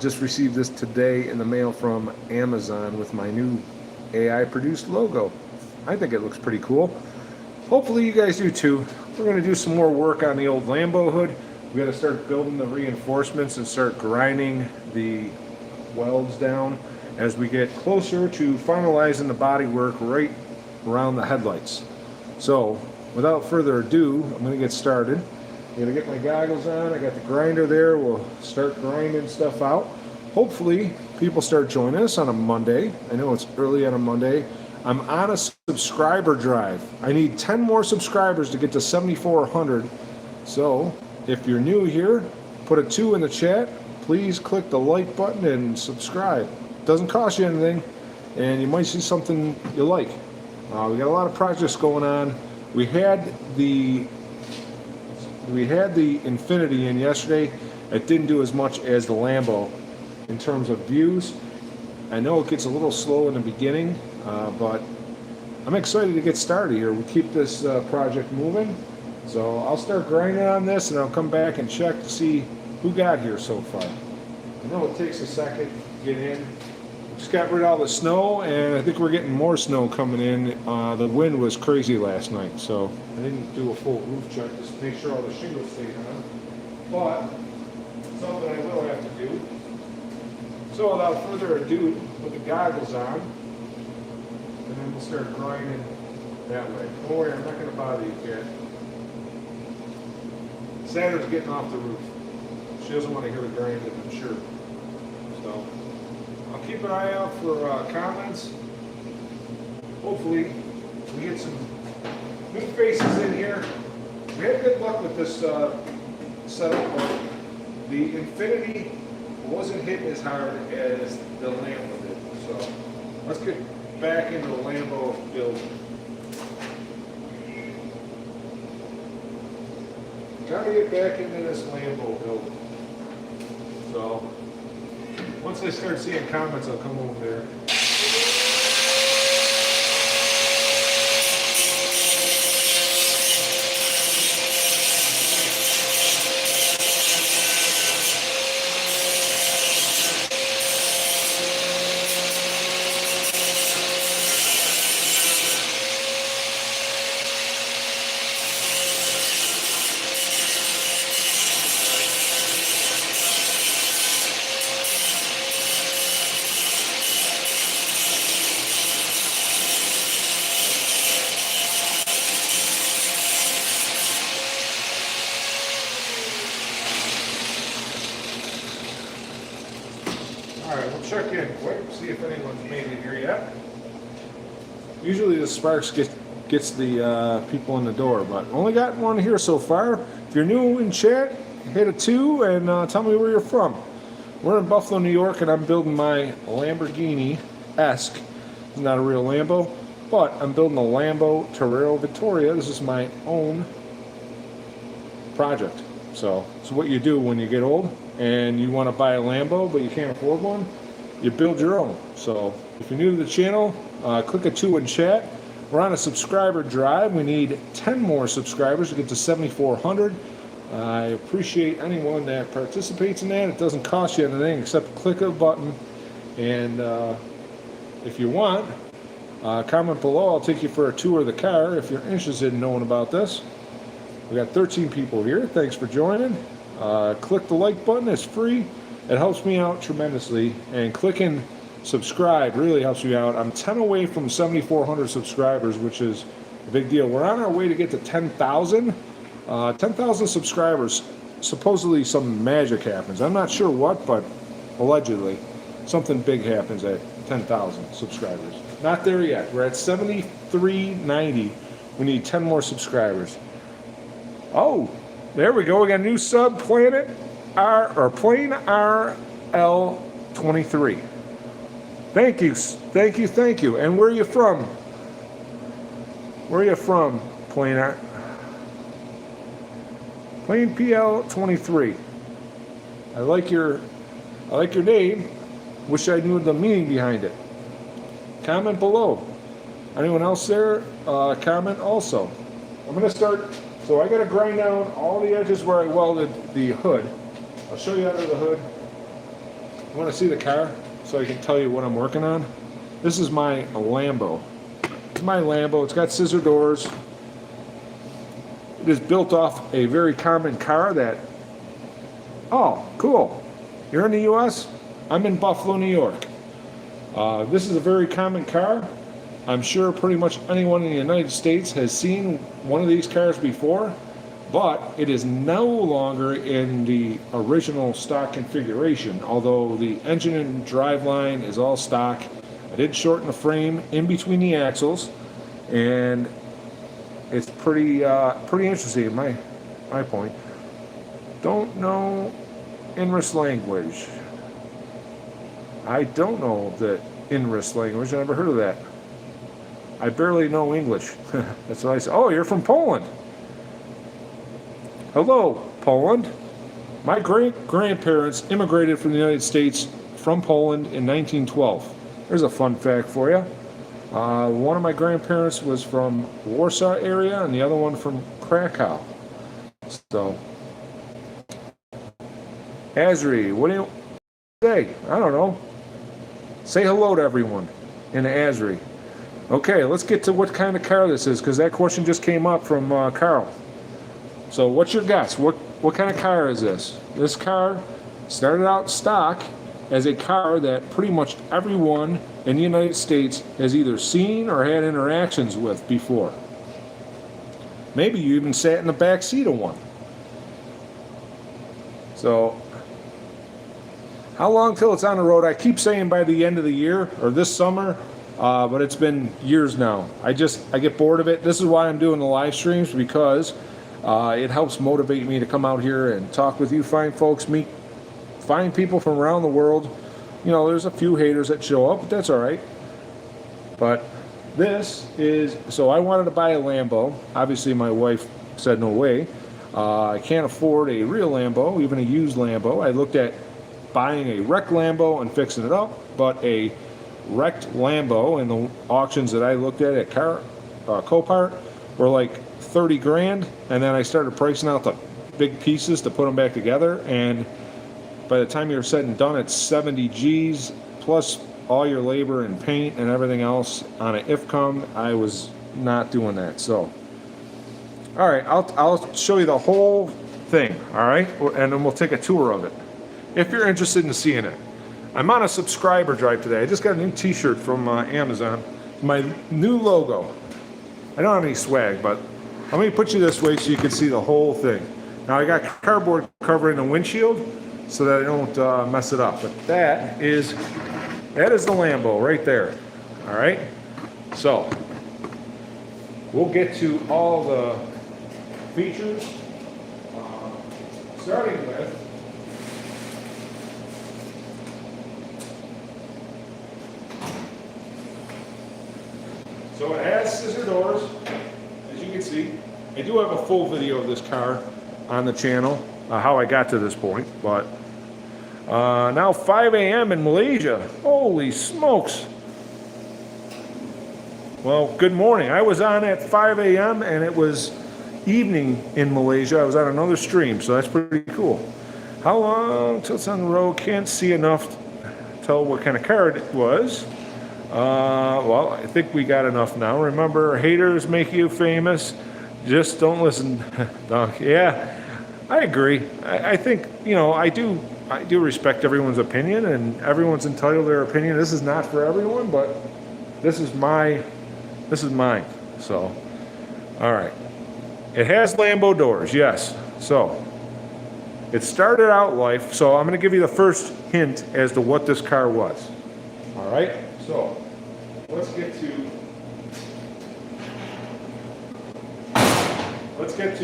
Just received this today in the mail from Amazon with my new AI produced logo. I think it looks pretty cool. Hopefully you guys do too. We're going to do some more work on the old Lambo hood. We got to start building the reinforcements and start grinding the welds down as we get closer to finalizing the body work right around the headlights. So without further ado, I'm going to get started. I'm going to get my goggles on. I got the grinder there. We'll start grinding stuff out. Hopefully people start joining us on a Monday. I know it's early on a Monday. I'm on a subscriber drive. I need 10 more subscribers to get to 7,400. So if you're new here, put a 2 in the chat. Please click the like button and subscribe. It doesn't cost you anything, and you might see something you like. We got a lot of projects going on. We had the Infinity in yesterday. It didn't do as much as the Lambo in terms of views. I know it gets a little slow in the beginning, but I'm excited to get started here. We keep this project moving. So I'll start grinding on this and I'll come back and check to see who got here so far. I know it takes a second to get in. Just got rid of all the snow, and I think we're getting more snow coming in. The wind was crazy last night, so I didn't do a full roof check just to make sure all the shingles stayed on. But something I will have to do. So without further ado, put the goggles on, and then we'll start grinding that way. Don't worry, I'm not going to bother you, Kat. Sandra's getting off the roof. She doesn't want to hear the grinding, I'm sure. So I'll keep an eye out for comments. Hopefully we get some new faces in here. We had good luck with this setup, but the Infinity wasn't hitting as hard as the Lambo did. So let's get back into the Lambo build. Gotta get back into this Lambo build. So once I start seeing comments, I'll come over there. Alright, we'll check in quick, see if anyone's made it here yet. Usually the Sparks gets the people in the door, but only got one here so far. If you're new in chat, hit a 2 and tell me where you're from. We're in Buffalo, New York, and I'm building my Lamborghini-esque. It's not a real Lambo, but I'm building a Lambo Terero Vittoria. This is my own project. So it's what you do when you get old and you want to buy a Lambo but you can't afford one, you build your own. So if you're new to the channel, click a 2 in chat. We're on a subscriber drive. We need 10 more subscribers to get to 7,400. I appreciate anyone that participates in that. It doesn't cost you anything except click a button, and if you want, comment below. I'll take you for a tour of the car if you're interested in knowing about this. We got 13 people here. Thanks for joining. Click the like button. It's free. It helps me out tremendously. And clicking subscribe really helps me out. I'm 10 away from 7,400 subscribers, which is a big deal. We're on our way to get to 10,000. 10,000 subscribers. Supposedly some magic happens. I'm not sure what, but allegedly something big happens at 10,000 subscribers. Not there yet. We're at 7390. We need 10 more subscribers. Oh, there we go. We got a new sub, Planet R or Plane RL23. Thank you, thank you, thank you. And where are you from? Where are you from, Plane R? Plane PL23. I like your name. Wish I knew the meaning behind it. Comment below. Anyone else there? Comment also. I'm gonna start. So I got to grind down all the edges where I welded the hood. I'll show you under the hood. want to see the car so I can tell you what I'm working on? This is my Lambo. It's my Lambo. It's got scissor doors. It is built off a very common car that... Oh, cool. You're in the U.S.? I'm in Buffalo, New York. This is a very common car. I'm sure pretty much anyone in the United States has seen one of these cars before, but it is no longer in the original stock configuration, although the engine and driveline is all stock. I did shorten the frame in between the axles, and it's pretty interesting in my point. Don't know English language. I don't know the English language. I never heard of that. I barely know English. That's what I say. Oh, you're from Poland. Hello, Poland. My great-grandparents immigrated from the United States from Poland in 1912. There's a fun fact for you. One of my grandparents was from Warsaw area and the other one from Krakow. So, Azri, what do you say? I don't know. Say hello to everyone in Azri. Okay, let's get to what kind of car this is, because that question just came up from Carl. So what's your guess? What kind of car is this? This car started out stock as a car that pretty much everyone in the United States has either seen or had interactions with before. Maybe you even sat in the back seat of one. So, how long till it's on the road? I keep saying by the end of the year or this summer, but it's been years now. I get bored of it. This is why I'm doing the live streams, because it helps motivate me to come out here and talk with you fine folks, meet fine people from around the world. You know, there's a few haters that show up, but that's all right. But this is, so I wanted to buy a Lambo. Obviously, my wife said no way. I can't afford a real Lambo, even a used Lambo. I looked at buying a wrecked Lambo and fixing it up, but a wrecked Lambo in the auctions that I looked at Copart were like 30 grand, and then I started pricing out the big pieces to put them back together, and by the time you're said and done, it's 70 G's plus all your labor and paint and everything else on an IFCOM. I was not doing that. So, all right, I'll show you the whole thing, all right, and then we'll take a tour of it if you're interested in seeing it. I'm on a subscriber drive today. I just got a new t-shirt from Amazon, my new logo. I don't have any swag, but let me put you this way so you can see the whole thing. Now I got cardboard covering the windshield so that I don't mess it up, but that is the Lambo right there. All right, so we'll get to all the features, starting with so it has scissor doors, as you can see. I do have a full video of this car on the channel, how I got to this point, but now 5 a.m. in Malaysia. Holy smokes. Well, good morning. I was on at 5 a.m. and it was evening in Malaysia. I was on another stream, so that's pretty cool. How long till it's on the road? Can't see enough to tell what kind of car it was. Well, I think we got enough now. Remember, haters make you famous. Just don't listen. Yeah, I agree. I think, you know, I do respect everyone's opinion, and everyone's entitled to their opinion. This is not for everyone, but this is mine. So, all right. It has Lambo doors, yes. So, it started out life. So I'm going to give you the first hint as to what this car was. All right. So, let's get to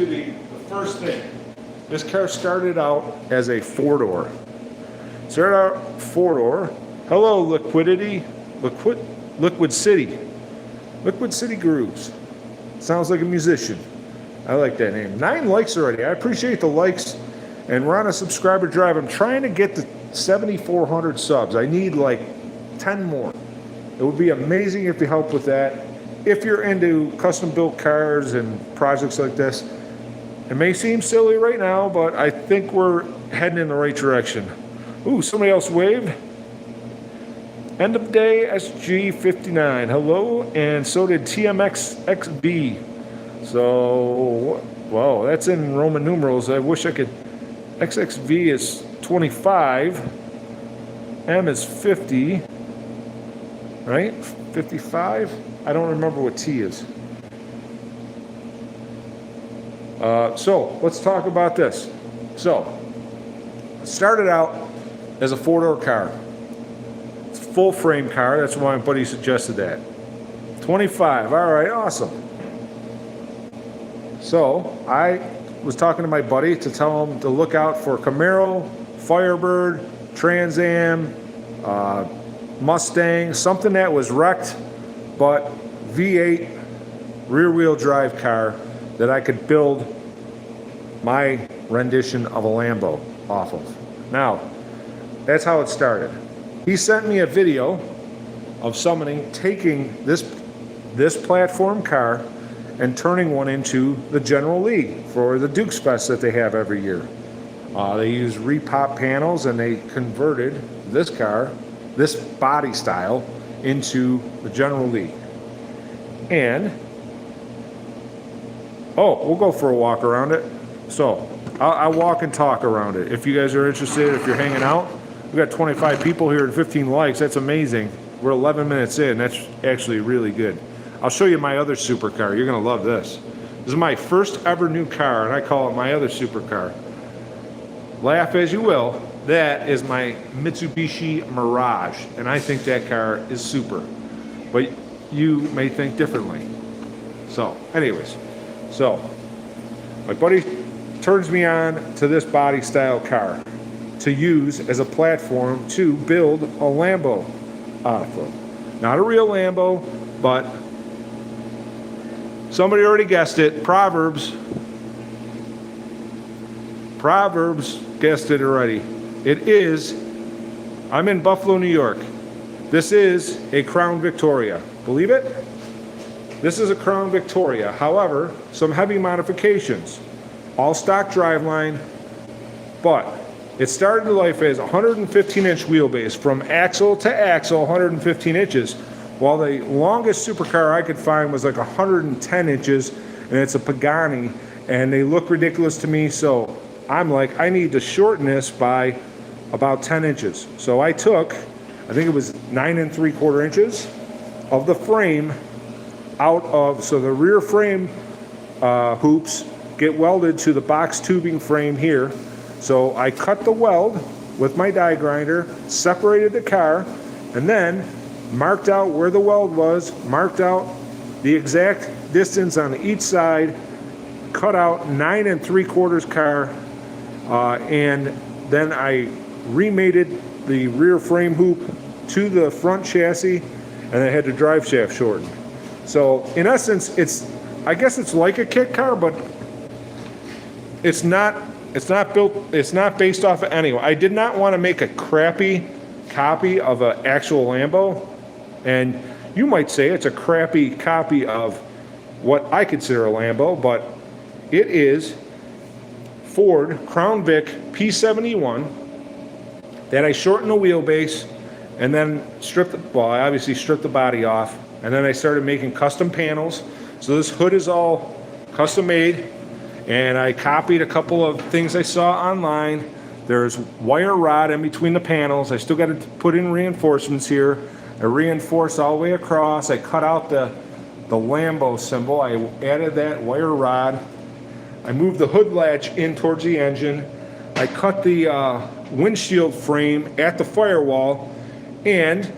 the first thing. This car started out as a four-door. Started out four-door. Hello, Liquid City. Liquid City Grooves. Sounds like a musician. I like that name. 9 likes already. I appreciate the likes. And we're on a subscriber drive. I'm trying to get to 7,400 subs. I need like 10 more. It would be amazing if you help with that. If you're into custom-built cars and projects like this, it may seem silly right now, but I think we're heading in the right direction. Ooh, somebody else waved. End of day SG59. Hello, and so did TMX XB. So, wow, that's in Roman numerals. I wish I could. XXV is 25. M is 50. Right? 55? I don't remember what T is. So, let's talk about this. So, it started out as a four-door car. It's a full-frame car. That's why my buddy suggested that. 25. All right, awesome. So, I was talking to my buddy to tell him to look out for Camaro, Firebird, Trans Am, Mustang, something that was wrecked, but V8 rear-wheel drive car that I could build my rendition of a Lambo off of. Now, that's how it started. He sent me a video of somebody taking this platform car and turning one into the General Lee for the Dukes Fest that they have every year. They use repop panels, and they converted this car, this body style, into the General Lee. And, we'll go for a walk around it. So, I'll walk and talk around it. If you guys are interested, if you're hanging out, we got 25 people here and 15 likes. That's amazing. We're 11 minutes in. That's actually really good. I'll show you my other supercar. You're going to love this. This is my first ever new car, and I call it my other supercar. Laugh as you will. That is my Mitsubishi Mirage, and I think that car is super. But you may think differently. So, anyways. So, my buddy turns me on to this body style car to use as a platform to build a Lambo off of. Not a real Lambo, but somebody already guessed it. Proverbs guessed it already. It is, I'm in Buffalo, New York. This is a Crown Victoria. Believe it? This is a Crown Victoria. However, some heavy modifications. All stock driveline, but it started life as 115-inch wheelbase from axle to axle, 115 inches, while the longest supercar I could find was like 110 inches, and it's a Pagani, and they look ridiculous to me, so I'm like, I need to shorten this by about 10 inches. So I took, I think it was 9 3/4 inches of the frame out of, so the rear frame hoops get welded to the box tubing frame here. So I cut the weld with my die grinder, separated the car, and then marked out where the weld was, marked out the exact distance on each side, cut out 9 3/4 car, and then I remated the rear frame hoop to the front chassis, and I had the drive shaft shortened. So in essence, I guess it's like a kit car, but it's not built, it's not based off of anyway. I did not want to make a crappy copy of an actual Lambo, and you might say it's a crappy copy of what I consider a Lambo, but it is Ford Crown Vic P71 that I shortened the wheelbase and then I obviously stripped the body off, and then I started making custom panels. So this hood is all custom made, and I copied a couple of things I saw online. There's wire rod in between the panels. I still got to put in reinforcements here. I reinforced all the way across. I cut out the Lambo symbol. I added that wire rod. I moved the hood latch in towards the engine. I cut the windshield frame at the firewall and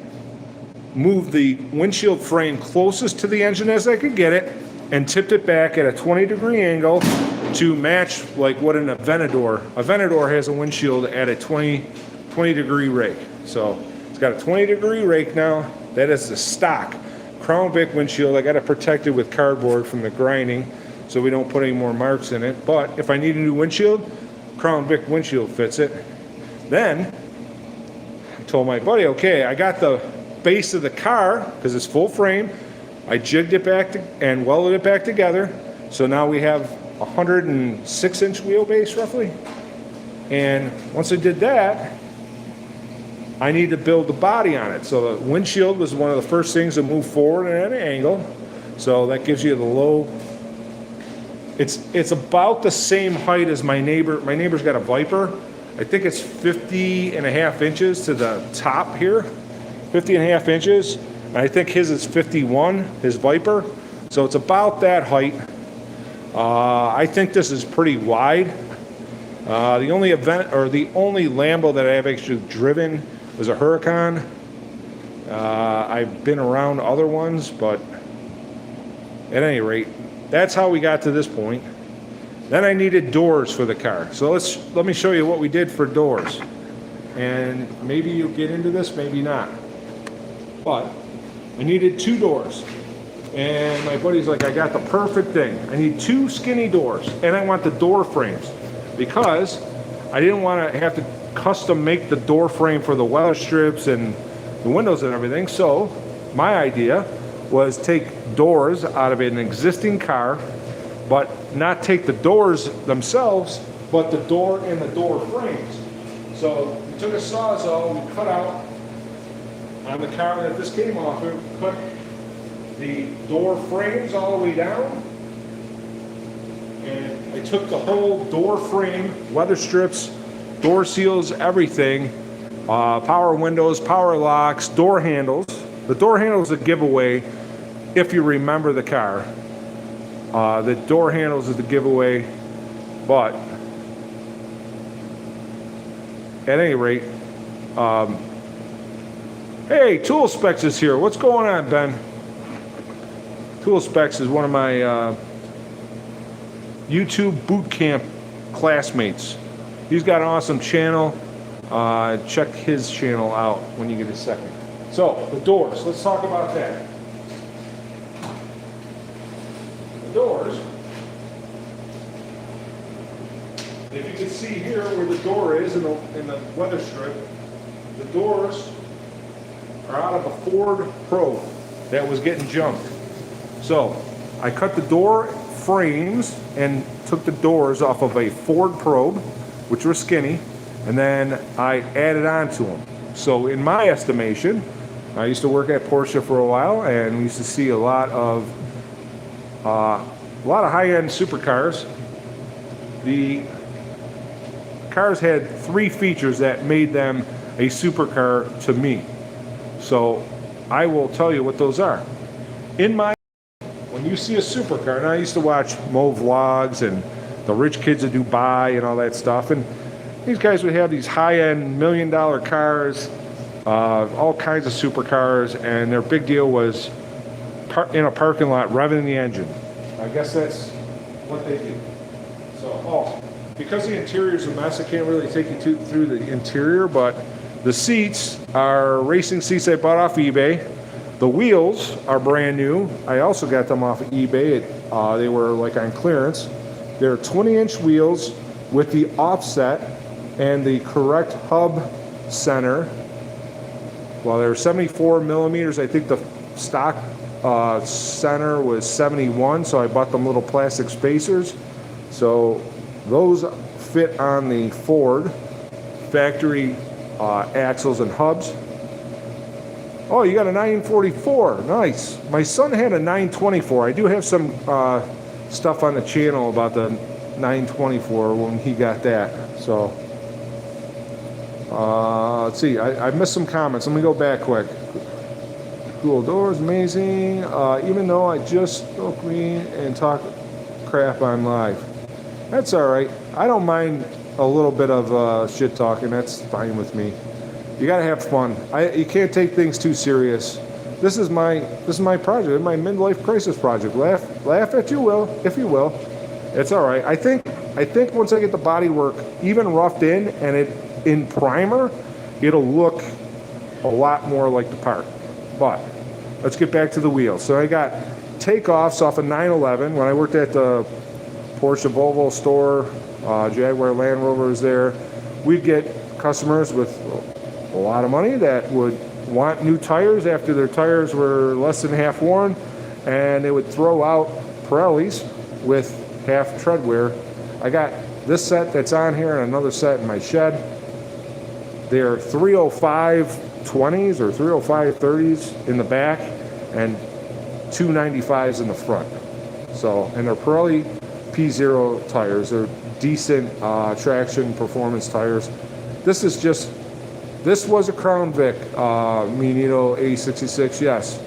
moved the windshield frame closest to the engine as I could get it, and tipped it back at a 20-degree angle to match like what an Aventador. Aventador has a windshield at a 20-degree rake. So it's got a 20-degree rake now. That is the stock Crown Vic windshield. I got it protected with cardboard from the grinding so we don't put any more marks in it. But if I need a new windshield, Crown Vic windshield fits it. Then I told my buddy, okay, I got the base of the car because it's full frame. I jigged it back and welded it back together. So now we have 106-inch wheelbase roughly. And once I did that, I need to build the body on it. So the windshield was one of the first things to move forward at an angle. So that gives you the low. It's about the same height as my neighbor. My neighbor's got a Viper. I think it's 50.5 inches to the top here. 50.5 inches. And I think his is 51, his Viper. So it's about that height. I think this is pretty wide. The only Lambo that I've actually driven was a Huracan. I've been around other ones, but at any rate, that's how we got to this point. Then I needed doors for the car. So let me show you what we did for doors. And maybe you'll get into this, maybe not. But I needed 2 doors. And my buddy's like, I got the perfect thing. I need 2 skinny doors, and I want the door frames because I didn't want to have to custom make the door frame for the weather strips and the windows and everything. So my idea was take doors out of an existing car, but not take the doors themselves, but the door and the door frames. So we took a Sawzall, we cut out on the car that this came off of, cut the door frames all the way down, and I took the whole door frame, weather strips, door seals, everything, power windows, power locks, door handles. The door handles is a giveaway if you remember the car. The door handles is the giveaway, but at any rate, hey, Tool Specs is here. What's going on, Ben? Tool Specs is one of my YouTube boot camp classmates. He's got an awesome channel. Check his channel out when you get a second. So, the doors. Let's talk about that. The doors. If you can see here where the door is in the weather strip, the doors are out of a Ford Probe that was getting junked. So I cut the door frames and took the doors off of a Ford Probe, which were skinny, and then I added on to them. So in my estimation, I used to work at Porsche for a while, and we used to see a lot of high-end supercars. The cars had 3 features that made them a supercar to me. So I will tell you what those are. When you see a supercar, and I used to watch Mo vlogs and the rich kids of Dubai and all that stuff, and these guys would have these high-end $1 million cars, all kinds of supercars, and their big deal was in a parking lot revving the engine. I guess that's what they do. So, because the interior is a mess, I can't really take you through the interior, but the seats are racing seats I bought off eBay. The wheels are brand new. I also got them off of eBay. They were like on clearance. They're 20-inch wheels with the offset and the correct hub center. Well, they're 74 millimeters. I think the stock center was 71, so I bought them little plastic spacers. So those fit on the Ford factory axles and hubs. Oh, you got a 944. Nice. My son had a 924. I do have some stuff on the channel about the 924 when he got that. So, let's see. I missed some comments. Let me go back quick. Cool doors, amazing. Even though I just spoke me and talk crap on live. That's all right. I don't mind a little bit of shit talking. That's fine with me. You gotta have fun. You can't take things too serious. This is my project, my midlife crisis project. Laugh if you will. It's all right. I think once I get the body work even roughed in and it in primer, it'll look a lot more like the part. But let's get back to the wheels. So I got takeoffs off a 911 when I worked at the Porsche Volvo store. Jaguar Land Rover was there. We'd get customers with a lot of money that would want new tires after their tires were less than half worn, and they would throw out Pirellis with half tread wear. I got this set that's on here and another set in my shed. they're 305 20s or 305 30s in the back and 295s in the front. So, and they're Pirelli P0 tires. They're decent traction performance tires. This was a Crown Vic Minito A66, yes.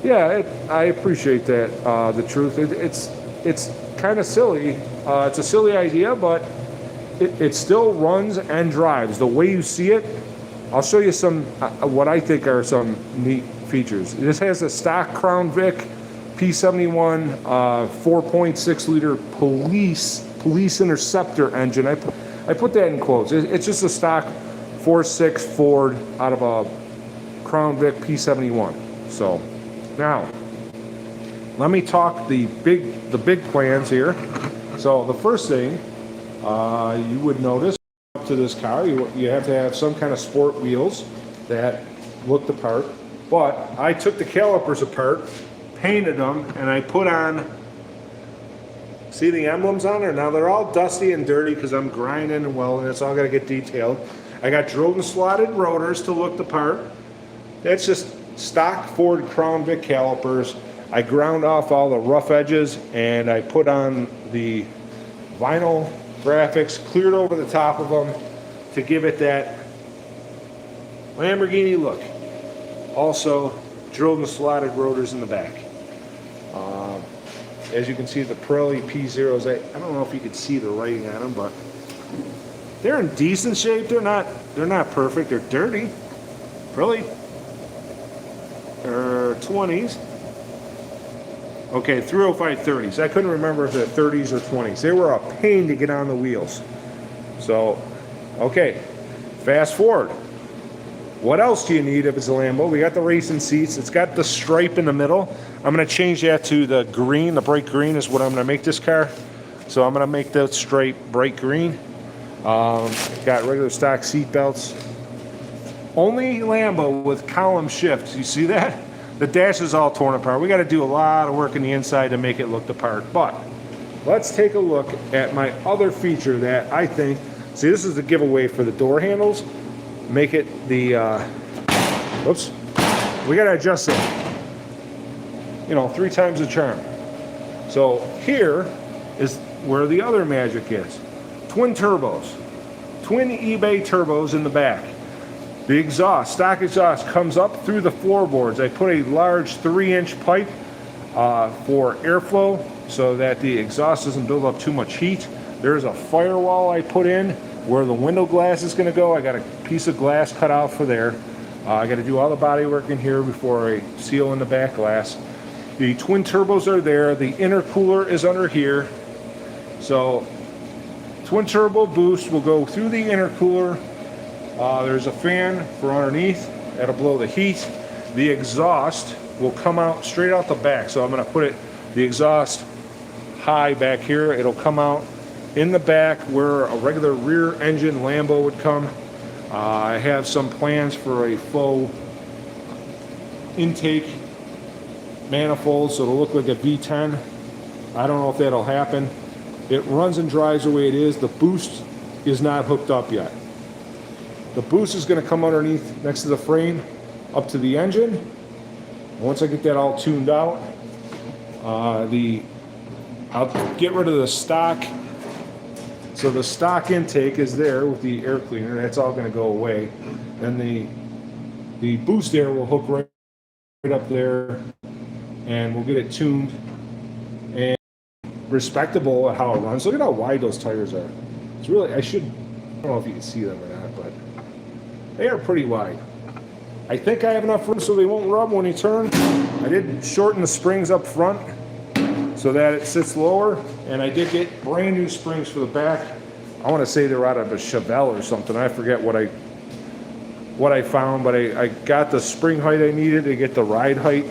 Yeah, I appreciate that, the truth. It's kind of silly. It's a silly idea, but it still runs and drives. The way you see it, I'll show you some, what I think are some neat features. This has a stock Crown Vic P71 4.6 liter police interceptor engine. I put that in quotes. It's just a stock 4.6 Ford out of a Crown Vic P71. So now let me talk the big plans here. So the first thing you would notice up to this car, you have to have some kind of sport wheels that look the part. But I took the calipers apart, painted them, and I put on, see the emblems on there? Now they're all dusty and dirty because I'm grinding and welding. It's all got to get detailed. I got drilled and slotted rotors to look the part. That's just stock Ford Crown Vic calipers. I ground off all the rough edges and I put on the vinyl graphics, cleared over the top of them to give it that Lamborghini look. Also drilled and slotted rotors in the back. As you can see, the Pirelli P0s, I don't know if you can see the writing on them, but they're in decent shape. They're not perfect. They're dirty. Pirelli 20s. Okay, 305 30s. I couldn't remember if they're 30s or 20s. They were a pain to get on the wheels. So, okay, fast forward. What else do you need if it's a Lambo? We got the racing seats. It's got the stripe in the middle. I'm going to change that to the green. The bright green is what I'm going to make this car. So I'm going to make the stripe bright green. Got regular stock seat belts. Only Lambo with column shifts. You see that? The dash is all torn apart. We got to do a lot of work in the inside to make it look the part. But let's take a look at my other feature that I think, see, this is the giveaway for the door handles. Make it the, whoops, we got to adjust it, 3 times the charm. So here is where the other magic is. Twin turbos, twin eBay turbos in the back. The exhaust, stock exhaust, comes up through the floorboards. I put a large 3-inch pipe for airflow so that the exhaust doesn't build up too much heat. There's a firewall I put in where the window glass is going to go. I got a piece of glass cut out for there. I got to do all the body work in here before I seal in the back glass. The twin turbos are there. The intercooler is under here. So twin turbo boost will go through the intercooler. There's a fan for underneath that'll blow the heat. The exhaust will come out straight out the back. So I'm going to put the exhaust high back here. It'll come out in the back where a regular rear engine Lambo would come. I have some plans for a faux intake manifold so it'll look like a V10. I don't know if that'll happen. It runs and drives the way it is. The boost is not hooked up yet. The boost is going to come underneath next to the frame up to the engine. Once I get that all tuned out, I'll get rid of the stock. So the stock intake is there with the air cleaner. That's all going to go away. Then the boost air will hook right up there, and we'll get it tuned and respectable at how it runs. Look at how wide those tires are. It's really, I don't know if you can see them or not, but they are pretty wide. I think I have enough room so they won't rub when you turn. I did shorten the springs up front so that it sits lower, and I did get brand new springs for the back. I want to say they're out of a Chevelle or something. I forget what I found, but I got the spring height I needed to get the ride height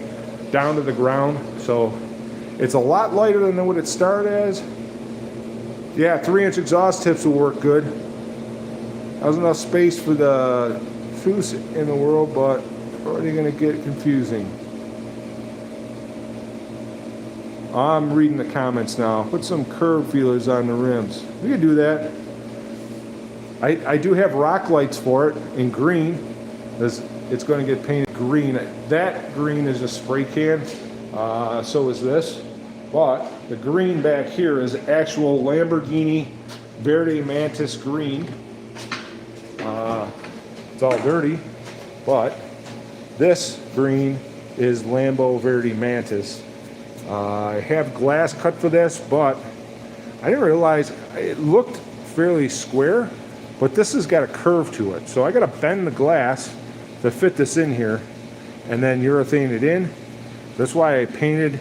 down to the ground. So it's a lot lighter than what it started as. Yeah, 3-inch exhaust tips will work good. That was enough space for the Foose in the world, but already going to get confusing. I'm reading the comments now. Put some curb feelers on the rims. We can do that. I do have rock lights for it in green. It's going to get painted green. That green is a spray can. So is this. But the green back here is actual Lamborghini Verde Mantis green. It's all dirty, but this green is Lambo Verde Mantis. I have glass cut for this, but I didn't realize it looked fairly square, but this has got a curve to it. So I got to bend the glass to fit this in here and then urethane it in. That's why I painted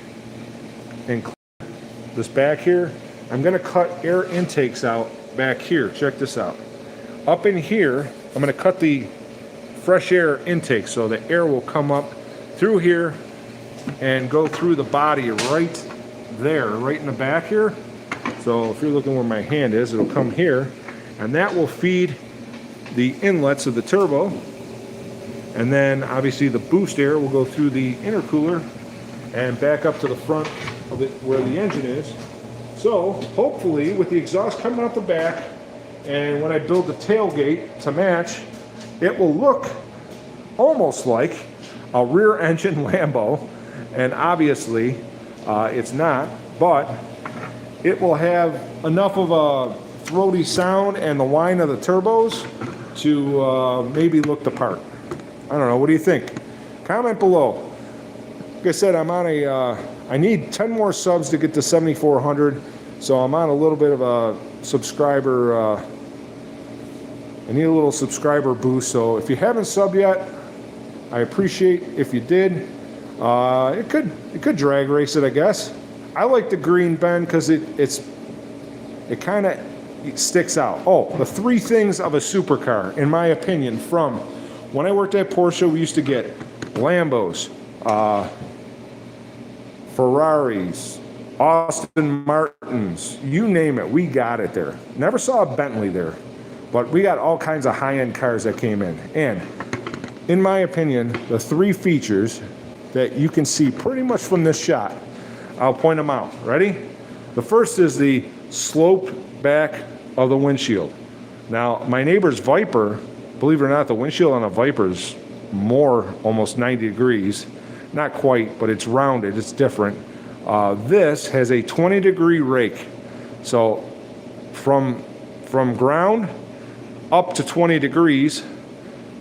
and cleared this back here. I'm going to cut air intakes out back here. Check this out. Up in here, I'm going to cut the fresh air intake so the air will come up through here and go through the body right there, right in the back here. So if you're looking where my hand is, it'll come here, and that will feed the inlets of the turbo. And then obviously the boost air will go through the intercooler and back up to the front of it where the engine is. So hopefully with the exhaust coming out the back, and when I build the tailgate to match, it will look almost like a rear engine Lambo. And obviously it's not, but it will have enough of a throaty sound and the whine of the turbos to maybe look the part. I don't know, what do you think? Comment below. Like I said, I'm on I need 10 more subs to get to 7,400, so I'm on a little bit of a subscriber, I need a little subscriber boost. So if you haven't subbed yet, I appreciate if you did. It could drag race it, I guess. I like the green bend because it kind of sticks out. Oh, the three things of a supercar, in my opinion, from when I worked at Porsche, we used to get Lambos, Ferraris, Aston Martins, you name it, we got it there. Never saw a Bentley there, but we got all kinds of high-end cars that came in. And in my opinion, the three features that you can see pretty much from this shot, I'll point them out. Ready? The first is the sloped back of the windshield. Now, my neighbor's Viper, believe it or not, the windshield on a Viper is more, almost 90 degrees. Not quite, but it's rounded, it's different. This has a 20-degree rake. So from ground up to 20 degrees,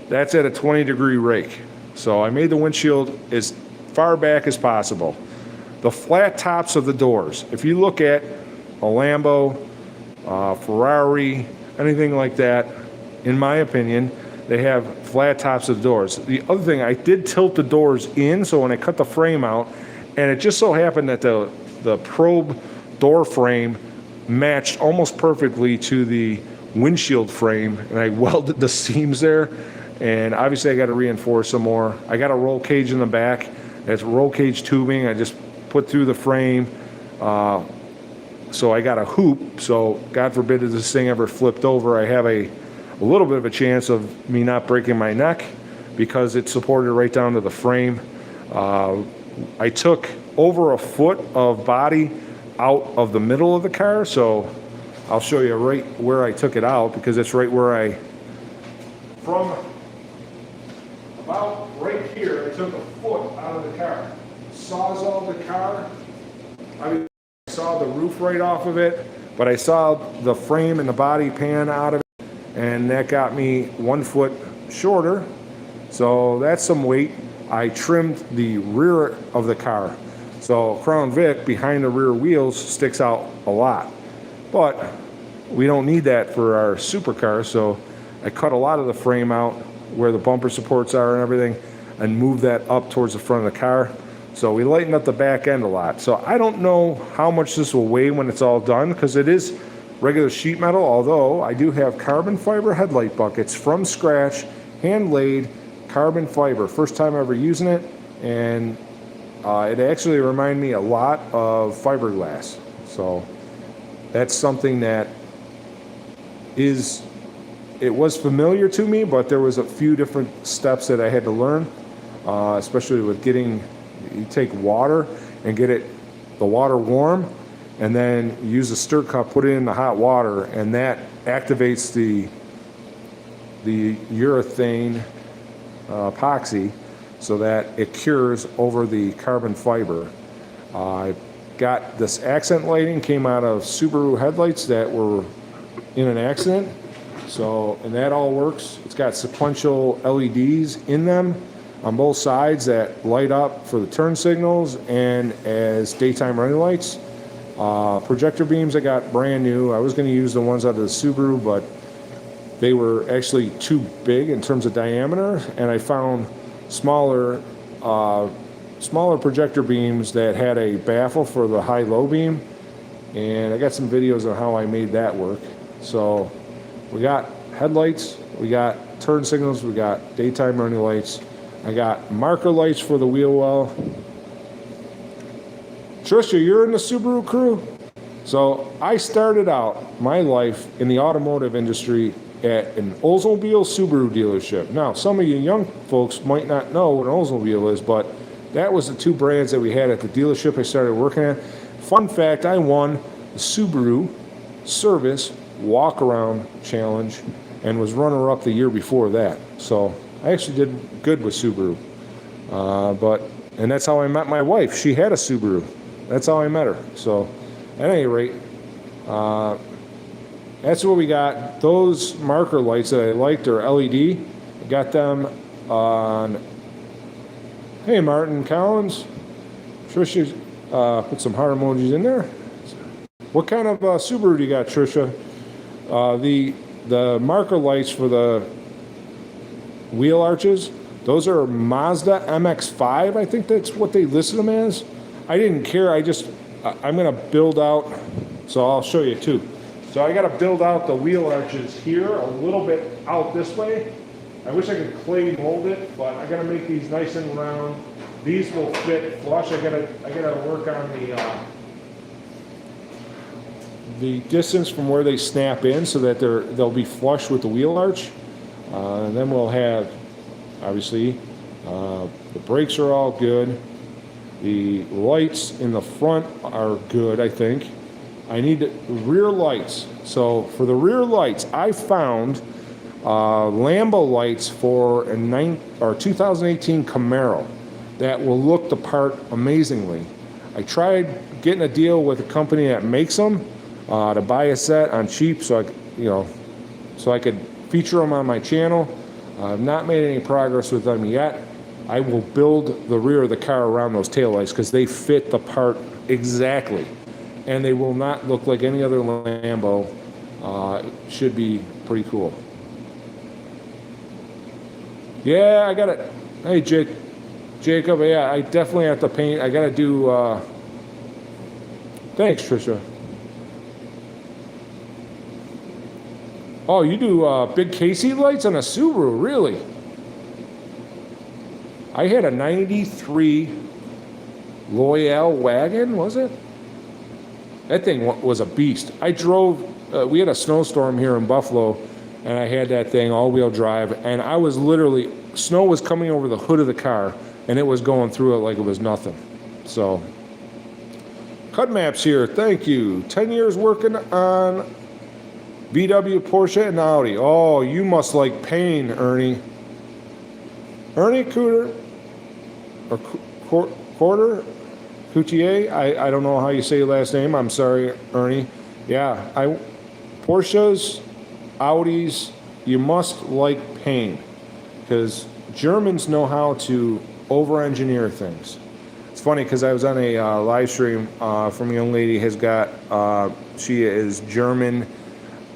that's at a 20-degree rake. So I made the windshield as far back as possible. The flat tops of the doors. If you look at a Lambo, Ferrari, anything like that, in my opinion, they have flat tops of the doors. The other thing, I did tilt the doors in, so when I cut the frame out, and it just so happened that the probe door frame matched almost perfectly to the windshield frame, and I welded the seams there. And obviously I got to reinforce some more. I got a roll cage in the back. That's roll cage tubing I just put through the frame. So I got a hoop. So God forbid if this thing ever flipped over, I have a little bit of a chance of me not breaking my neck because it's supported right down to the frame. I took over a foot of body out of the middle of the car. So I'll show you right where I took it out because it's right where from about right here, I took a foot out of the car. Sawzalled the car. I saw the roof right off of it, but I saw the frame and the body pan out of it, and that got me 1 foot shorter. So that's some weight. I trimmed the rear of the car. So Crown Vic behind the rear wheels sticks out a lot. But we don't need that for our supercar, so I cut a lot of the frame out where the bumper supports are and everything and move that up towards the front of the car. So we lightened up the back end a lot. So I don't know how much this will weigh when it's all done because it is regular sheet metal, although I do have carbon fiber headlight buckets from scratch, hand laid carbon fiber. First time ever using it, and it actually reminded me a lot of fiberglass. So that's something that it was familiar to me, but there was a few different steps that I had to learn, especially with you take water and get the water warm, and then use a stir cup, put it in the hot water, and that activates the the urethane epoxy so that it cures over the carbon fiber. I got this accent lighting, came out of Subaru headlights that were in an accident. So, and that all works. It's got sequential LEDs in them on both sides that light up for the turn signals and as daytime running lights. Projector beams I got brand new. I was going to use the ones out of the Subaru, but they were actually too big in terms of diameter, and I found smaller projector beams that had a baffle for the high-low beam, and I got some videos on how I made that work. So we got headlights, we got turn signals, we got daytime running lights. I got marker lights for the wheel well. Trisha, you're in the Subaru crew? So I started out my life in the automotive industry at an Oldsmobile Subaru dealership. Now, some of you young folks might not know what an Oldsmobile is, but that was the two brands that we had at the dealership I started working at. Fun fact, I won the Subaru Service Walk-Around Challenge and was runner-up the year before that. So I actually did good with Subaru. And that's how I met my wife. She had a Subaru. That's how I met her. So at any rate, that's what we got. Those marker lights that I liked are LED. I got them on, hey, Martin Collins. Trisha put some heart emojis in there. What kind of Subaru do you got, Trisha? The marker lights for the wheel arches, those are Mazda MX-5. I think that's what they listed them as. I didn't care. I'm going to build out, so I'll show you too. So I got to build out the wheel arches here a little bit out this way. I wish I could clay mold it, but I got to make these nice and round. These will fit flush. I got to work on the distance from where they snap in so that they'll be flush with the wheel arch. And then we'll have, obviously, the brakes are all good. The lights in the front are good, I think. I need rear lights. So for the rear lights, I found Lambo lights for a 2018 Camaro that will look the part amazingly. I tried getting a deal with a company that makes them to buy a set on cheap, so I could feature them on my channel. I've not made any progress with them yet. I will build the rear of the car around those taillights because they fit the part exactly. And they will not look like any other Lambo. It should be pretty cool. Yeah, I got it. Hey, Jacob, yeah, I definitely have to paint. I got to do... Thanks, Trisha. Oh, you do big K-seat lights on a Subaru, really? I had a 93 Loyale wagon, was it? That thing was a beast. I drove, we had a snowstorm here in Buffalo, and I had that thing all-wheel drive, and I was literally, snow was coming over the hood of the car, and it was going through it like it was nothing. So, Cut Maps here, thank you. 10 years working on VW, Porsche, and Audi. Oh, you must like pain, Ernie. Ernie Cooter, or Quarter, Coutier, I don't know how you say your last name. I'm sorry, Ernie. Yeah, Porsches, Audis, you must like pain, because Germans know how to over-engineer things. It's funny because I was on a live stream from a young lady has got, she is German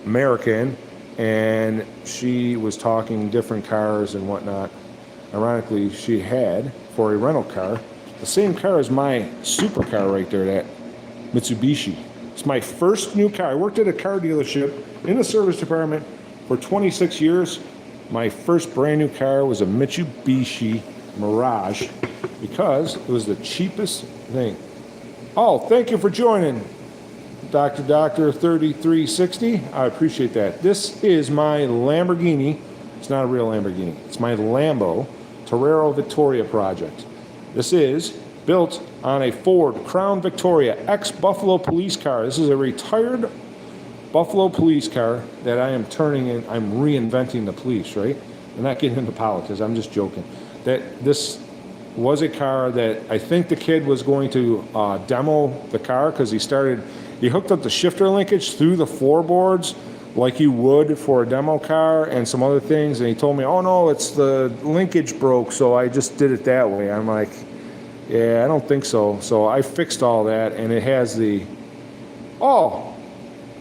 American, and she was talking different cars and whatnot. Ironically, she had, for a rental car, the same car as my supercar right there, that Mitsubishi. It's my first new car. I worked at a car dealership in the service department for 26 years. My first brand new car was a Mitsubishi Mirage because it was the cheapest thing. Oh, thank you for joining, Dr. 3360. I appreciate that. This is my Lamborghini. It's not a real Lamborghini. It's my Lambo Terero Vittoria project. This is built on a Ford Crown Victoria ex-Buffalo police car. This is a retired Buffalo police car that I am turning in. I'm reinventing the police, right? I'm not getting into politics. I'm just joking. That this was a car that I think the kid was going to demo the car because he hooked up the shifter linkage through the floorboards like you would for a demo car and some other things. And he told me, oh no, it's the linkage broke, so I just did it that way. I'm like, yeah, I don't think so. So I fixed all that, and it has the, oh,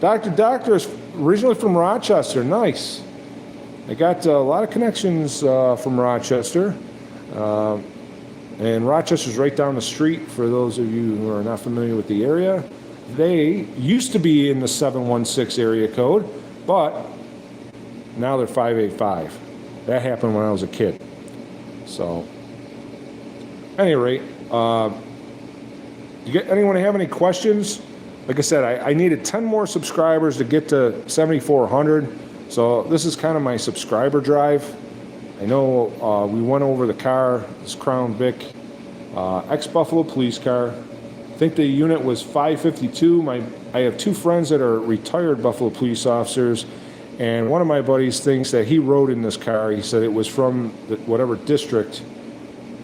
Doctor is originally from Rochester. Nice. I got a lot of connections from Rochester. And Rochester's right down the street for those of you who are not familiar with the area. They used to be in the 716 area code, but now they're 585. That happened when I was a kid. So, at any rate, anyone have any questions? Like I said, I needed 10 more subscribers to get to 7,400. So this is kind of my subscriber drive. I know we went over the car, this Crown Vic, ex-Buffalo police car. I think the unit was 552. I have two friends that are retired Buffalo police officers, and one of my buddies thinks that he rode in this car. He said it was from whatever district.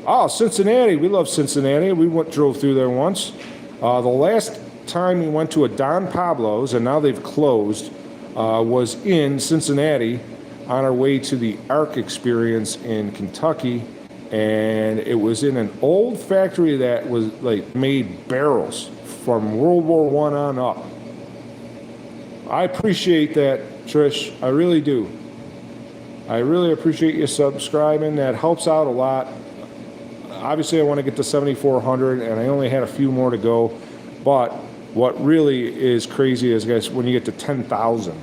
Oh, Cincinnati. We love Cincinnati. We drove through there once. The last time we went to a Don Pablo's, and now they've closed, was in Cincinnati on our way to the ARC experience in Kentucky, and it was in an old factory that was like made barrels from World War I on up. I appreciate that, Trish. I really do. I really appreciate you subscribing. That helps out a lot. Obviously, I want to get to 7,400, and I only had a few more to go. But what really is crazy is, guys, when you get to 10,000.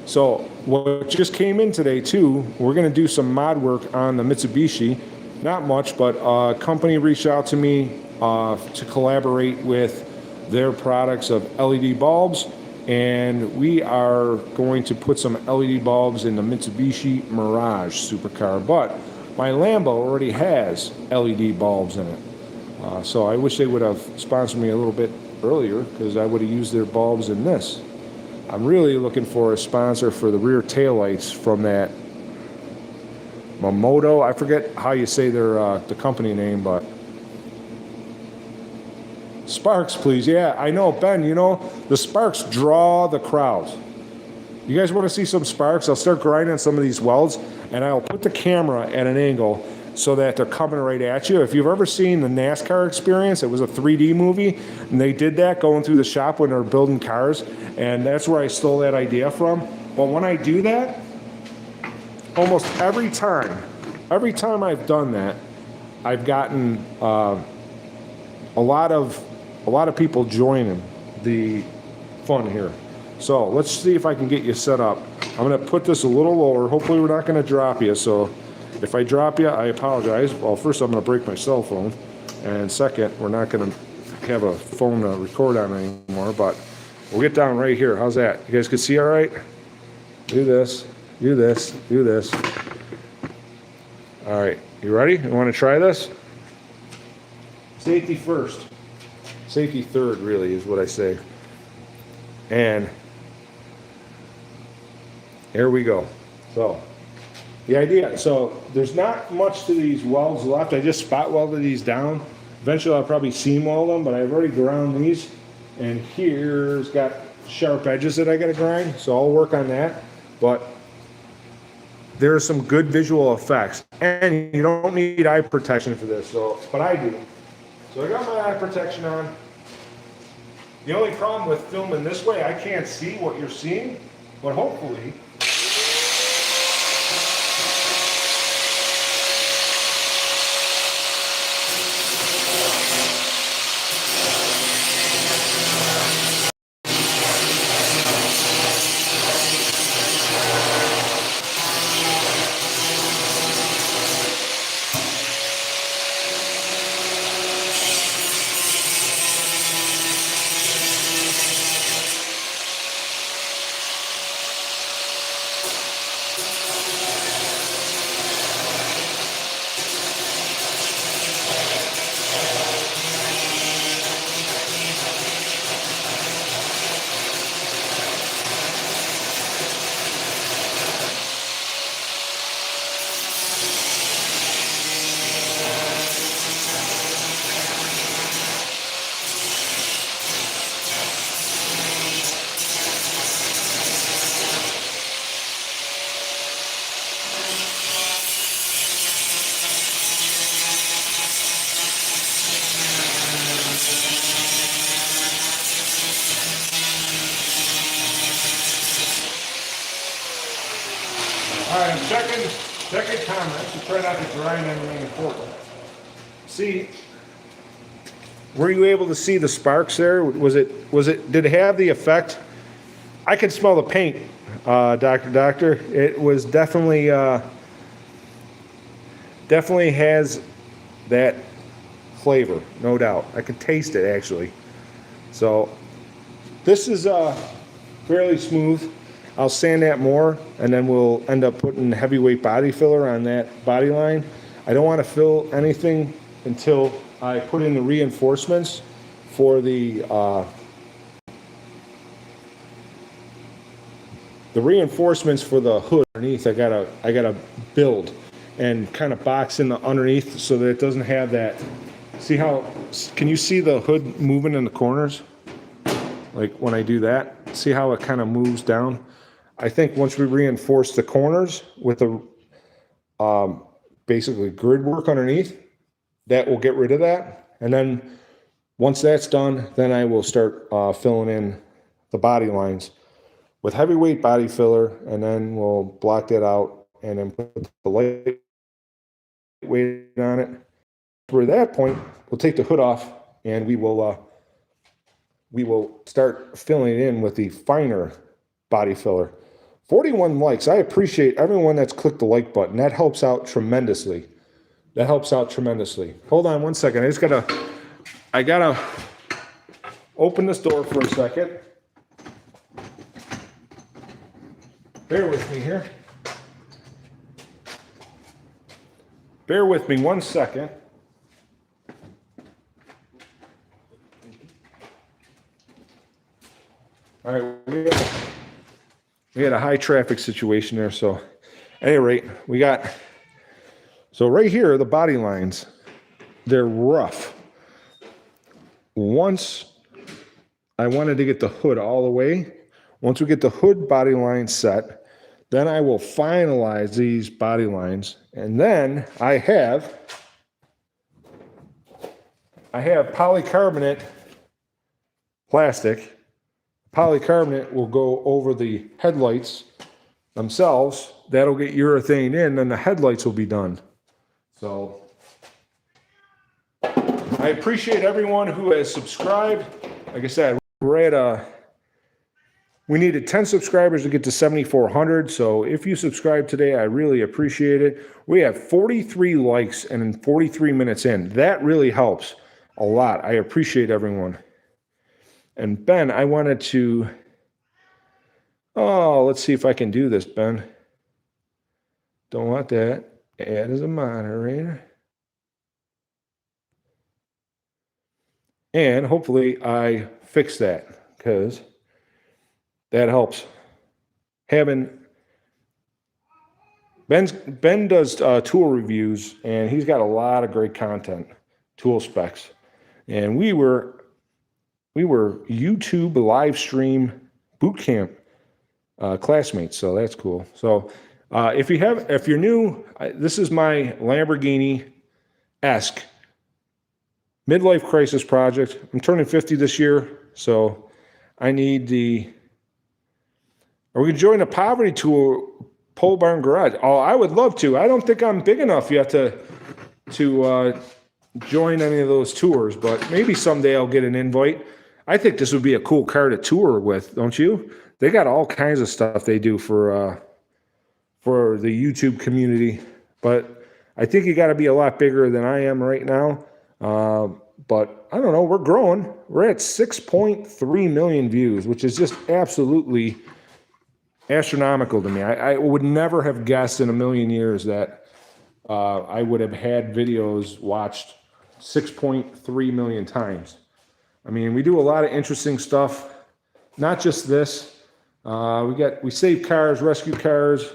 So what just came in today, too, we're going to do some mod work on the Mitsubishi. Not much, but a company reached out to me to collaborate with their products of LED bulbs, and we are going to put some LED bulbs in the Mitsubishi Mirage supercar. But my Lambo already has LED bulbs in it. So I wish they would have sponsored me a little bit earlier, because I would have used their bulbs in this. I'm really looking for a sponsor for the rear taillights from that Mamoto. I forget how you say their the company name, but sparks, please. Yeah, I know, Ben. You know, the sparks draw the crowds. You guys want to see some sparks? I'll start grinding some of these welds, and I'll put the camera at an angle so that they're coming right at you. If you've ever seen the NASCAR experience, it was a 3D movie, and they did that going through the shop when they were building cars, and that's where I stole that idea from. But when I do that, almost every time I've done that, I've gotten a lot of people joining the fun here. So let's see if I can get you set up. I'm going to put this a little lower. Hopefully we're not going to drop you. So if I drop you, I apologize. Well, first I'm going to break my cell phone, and second, we're not going to have a phone to record on anymore. But we'll get down right here. How's that? You guys can see all right? Do this. Do this. Do this. All right. You ready? You want to try this? Safety first. Safety third, really, is what I say. And here we go. So the idea, so there's not much to these welds left. I just spot welded these down. Eventually I'll probably seam weld them, but I've already ground these. And here's got sharp edges that I got to grind, so I'll work on that. But there are some good visual effects, and you don't need eye protection for this, so, but I do. So I got my eye protection on. The only problem with filming this way, I can't see what you're seeing, but hopefully All right, I'm checking comments to try not to grind anything important. See, were you able to see the sparks there? Did it have the effect? I could smell the paint, Doctor. It was definitely has that flavor, no doubt. I could taste it actually. So this is fairly smooth. I'll sand that more, and then we'll end up putting heavyweight body filler on that body line. I don't want to fill anything until I put in the reinforcements for the reinforcements for the hood underneath. I gotta build and kind of box in the underneath so that it doesn't have that. See how? Can you see the hood moving in the corners? Like when I do that, see how it kind of moves down? I think once we reinforce the corners with the basically grid work underneath, that will get rid of that. And then once that's done, then I will start filling in the body lines with heavyweight body filler, and then we'll block that out and then put the light weight on it. For that point, we'll take the hood off and we will start filling it in with the finer body filler. 41 likes. I appreciate everyone that's clicked the like button. That helps out tremendously. Hold on one second. I gotta open this door for a second. Bear with me here. Bear with me 1 second. All right, we had a high traffic situation there, so at any rate, so right here, the body lines, they're rough. Once I wanted to get the hood all the way, once we get the hood body line set, then I will finalize these body lines, and then I have polycarbonate plastic. Polycarbonate will go over the headlights themselves. That'll get urethane in, then the headlights will be done. So I appreciate everyone who has subscribed. Like I said, we needed 10 subscribers to get to 7,400. So if you subscribe today, I really appreciate it. We have 43 likes and 43 minutes in. That really helps a lot. I appreciate everyone. And Ben, I wanted to, let's see if I can do this, Ben. Don't want that. Add as a moderator. And hopefully I fix that, because that helps. Ben does tool reviews, and he's got a lot of great content, tool specs. And we were YouTube live stream boot camp classmates, so that's cool. So if you're new, this is my Lamborghini-esque midlife crisis project. I'm turning 50 this year, so I need are we gonna join a poverty tour pole barn garage? Oh, I would love to. I don't think I'm big enough yet to join any of those tours, but maybe someday I'll get an invite. I think this would be a cool car to tour with, don't you? They got all kinds of stuff they do for the YouTube community, but I think you got to be a lot bigger than I am right now. But I don't know, we're growing. We're at 6.3 million views, which is just absolutely astronomical to me. I would never have guessed in a million years that I would have had videos watched 6.3 million times. I mean, we do a lot of interesting stuff, not just this. We save cars, rescue cars,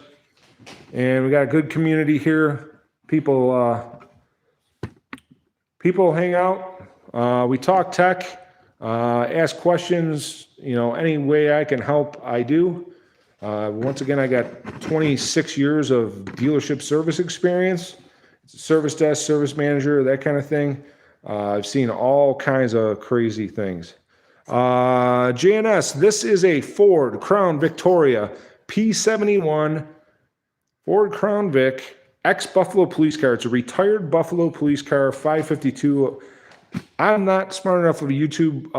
and we got a good community here. People hang out. We talk tech, ask questions. Any way I can help, I do. Once again, I got 26 years of dealership service experience, service desk, service manager, that kind of thing. I've seen all kinds of crazy things. JNS, this is a Ford Crown Victoria P71 Ford Crown Vic, ex-Buffalo police car. It's a retired Buffalo police car, 552. I'm not smart enough of a YouTube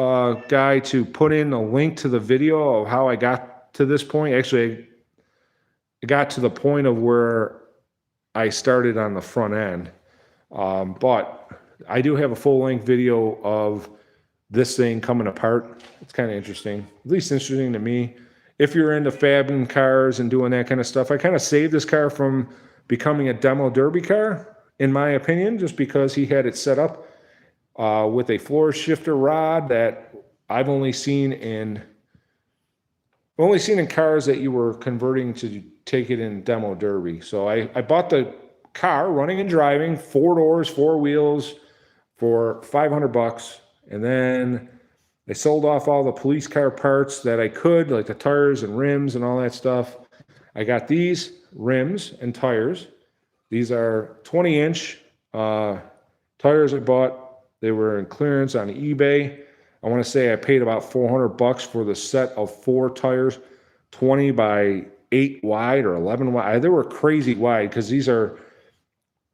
guy to put in a link to the video of how I got to this point. Actually, I got to the point of where I started on the front end. But I do have a full-length video of this thing coming apart. It's kind of interesting, at least interesting to me. If you're into fabbing cars and doing that kind of stuff, I kind of saved this car from becoming a demo derby car, in my opinion, just because he had it set up with a floor shifter rod that I've only seen in cars that you were converting to take it in demo derby. So I bought the car running and driving, 4 doors, 4 wheels, for $500, and then I sold off all the police car parts that I could, like the tires and rims and all that stuff. I got these rims and tires. These are 20-inch tires I bought. They were in clearance on eBay. I want to say I paid about $400 for the set of 4 tires, 20 by 8 wide or 11 wide. They were crazy wide because these are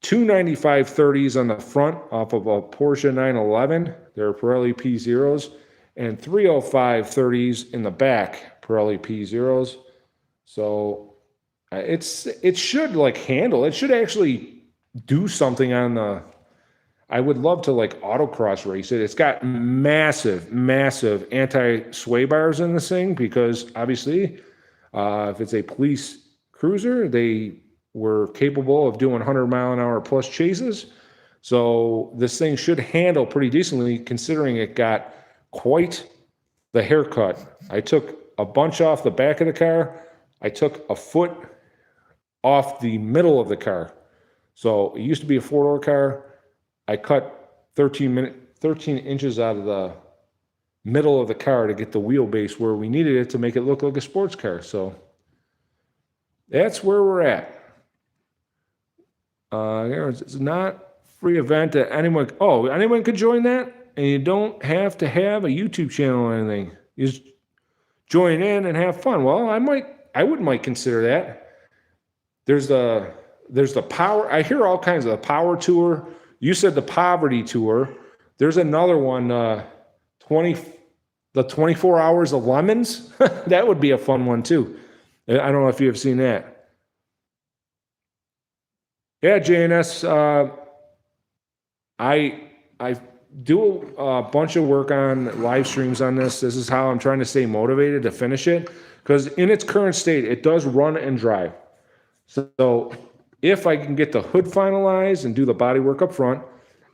295 30s on the front off of a Porsche 911. They're Pirelli P0s, and 305 30s in the back, Pirelli P0s. So it should like handle. It should actually do something on the. I would love to like autocross race it. It's got massive anti-sway bars in this thing because obviously, if it's a police cruiser, they were capable of doing 100-mile-an-hour plus chases. So this thing should handle pretty decently considering it got quite the haircut. I took a bunch off the back of the car. I took a foot off the middle of the car. So it used to be a 4-door car. I cut 13 inches out of the middle of the car to get the wheelbase where we needed it to make it look like a sports car. So that's where we're at. It's not free event that anyone could join that, and you don't have to have a YouTube channel or anything. You just join in and have fun. Well, I might consider that. There's the power. I hear all kinds of the power tour. You said the poverty tour. There's another one, the 24 hours of lemons. That would be a fun one too. I don't know if you have seen that. Yeah, JNS. I do a bunch of work on live streams on this. This is how I'm trying to stay motivated to finish it, because in its current state, it does run and drive. So if I can get the hood finalized and do the body work up front,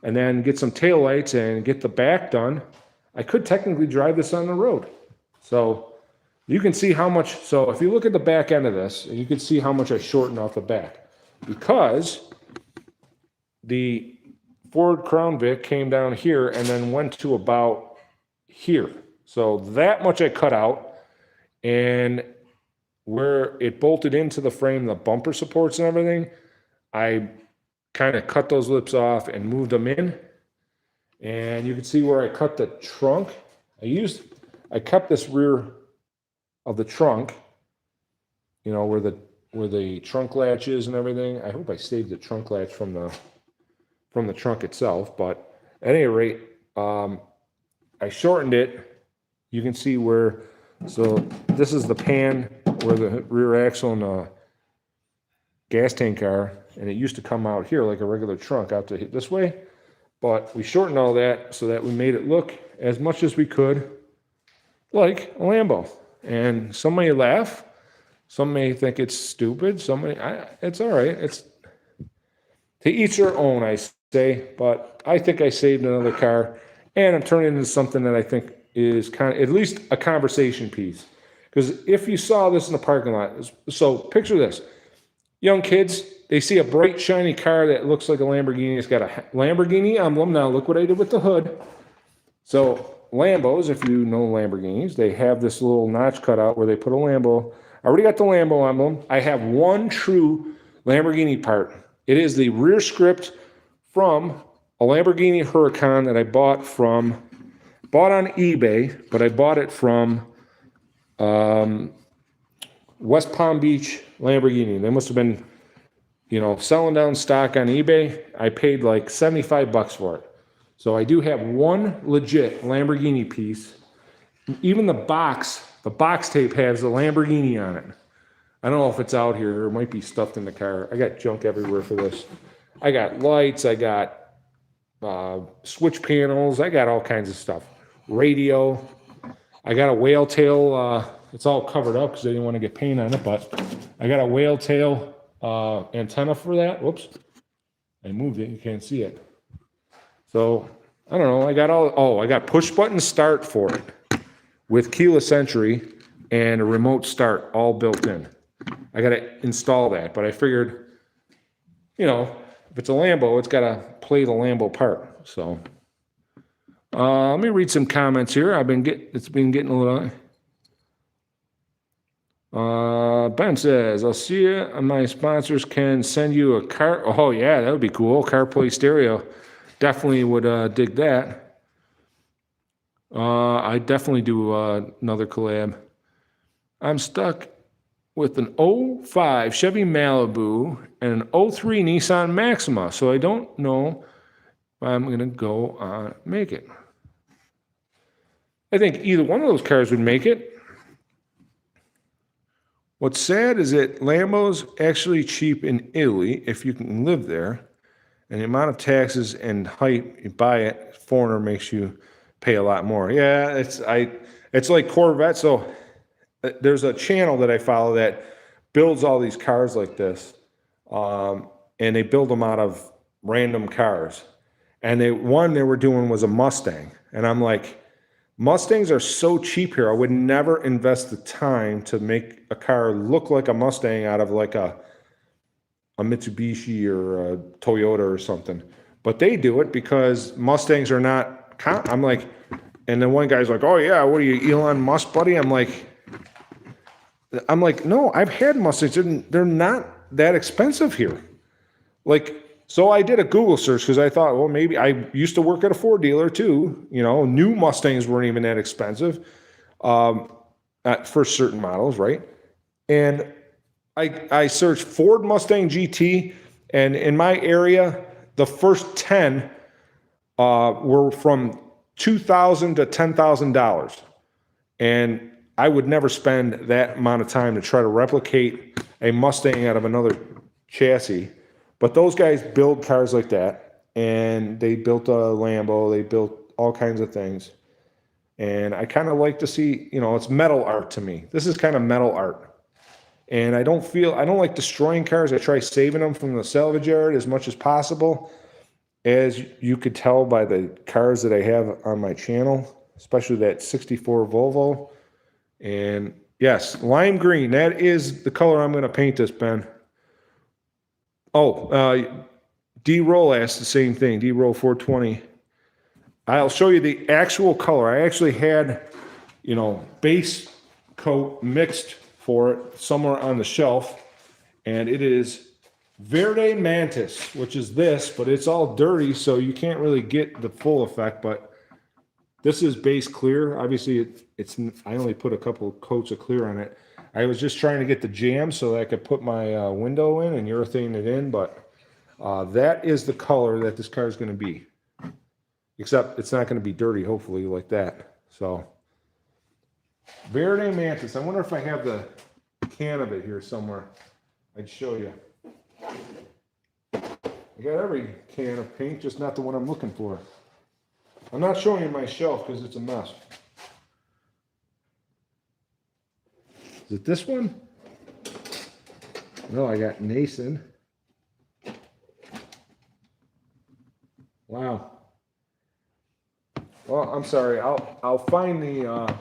and then get some taillights and get the back done, I could technically drive this on the road. So you can see how much. So if you look at the back end of this, you can see how much I shortened off the back, because the Ford Crown Vic came down here and then went to about here. So that much I cut out, and where it bolted into the frame, the bumper supports and everything, I kind of cut those lips off and moved them in. And you can see where I cut the trunk. I kept this rear of the trunk, where the trunk latch is and everything. I hope I saved the trunk latch from the trunk itself, but at any rate, I shortened it. You can see where, so this is the pan where the rear axle and the gas tank are, and it used to come out here like a regular trunk out to this way, but we shortened all that so that we made it look as much as we could like a Lambo. And some may laugh, some may think it's stupid, it's all right. It's to each their own, I say, but I think I saved another car, and I'm turning it into something that I think is kind of at least a conversation piece. Because if you saw this in the parking lot, so picture this. Young kids, they see a bright, shiny car that looks like a Lamborghini. It's got a Lamborghini emblem. Now, look what I did with the hood. So Lambos, if you know Lamborghinis, they have this little notch cut out where they put a Lambo. I already got the Lambo emblem. I have one true Lamborghini part. It is the rear script from a Lamborghini Huracan that I bought on eBay, but I bought it from West Palm Beach Lamborghini. They must have been you know, selling down stock on eBay. I paid like 75 bucks for it. So I do have one legit Lamborghini piece. Even the box tape has the Lamborghini on it. I don't know if it's out here. It might be stuffed in the car. I got junk everywhere for this. I got lights. I got switch panels. I got all kinds of stuff. Radio. I got a whale tail. It's all covered up because I didn't want to get paint on it, but I got a whale tail antenna for that. Whoops. I moved it. You can't see it. So, I don't know. I got I got push button start for it with keyless entry and a remote start all built in. I got to install that, but I figured, you know, if it's a Lambo, it's got to play the Lambo part. So, let me read some comments here. It's been getting a little. Ben says, I'll see you. My sponsors can send you a car. Oh yeah, that would be cool. CarPlay stereo. Definitely would dig that. I definitely do another collab. I'm stuck with an '05 Chevy Malibu and an '03 Nissan Maxima, so I don't know if I'm going to go make it. I think either one of those cars would make it. What's sad is that Lambo's actually cheap in Italy if you can live there. And the amount of taxes and height you buy it, foreigner makes you pay a lot more. Yeah, it's like Corvette. So there's a channel that I follow that builds all these cars like this. And they build them out of random cars. And one they were doing was a Mustang. And I'm like, Mustangs are so cheap here. I would never invest the time to make a car look like a Mustang out of like a Mitsubishi or a Toyota or something. But they do it because Mustangs are not, I'm like, and then one guy's like, oh yeah, what are you, Elon Musk, buddy? I'm like, no, I've had Mustangs. They're not that expensive here. Like, so I did a Google search because I thought, well, maybe I used to work at a Ford dealer too. You know, new Mustangs weren't even that expensive for certain models, right? And I searched Ford Mustang GT, and in my area, the first 10 were from $2,000 to $10,000. And I would never spend that amount of time to try to replicate a Mustang out of another chassis. But those guys build cars like that, and they built a Lambo, they built all kinds of things. And I kind of like to see, you know, it's metal art to me. This is kind of metal art. And I don't like destroying cars. I try saving them from the salvage yard as much as possible. As you could tell by the cars that I have on my channel, especially that 64 Volvo. And yes, lime green, that is the color I'm going to paint this, Ben. Oh, D-Roll asked the same thing, D-Roll 420. I'll show you the actual color. I actually had, you know, base coat mixed for it somewhere on the shelf, and it is Verde Mantis, which is this, but it's all dirty, so you can't really get the full effect, but this is base clear. Obviously, I only put a couple of coats of clear on it. I was just trying to get the jam so that I could put my window in and urethane it in, but that is the color that this car is going to be. Except it's not going to be dirty, hopefully, like that. So, Verde Mantis. I wonder if I have the can of it here somewhere. I'd show you. I got every can of paint, just not the one I'm looking for. I'm not showing you my shelf because it's a mess. Is it this one? No, I got Nason. Wow. Well, I'm sorry. I'll find the.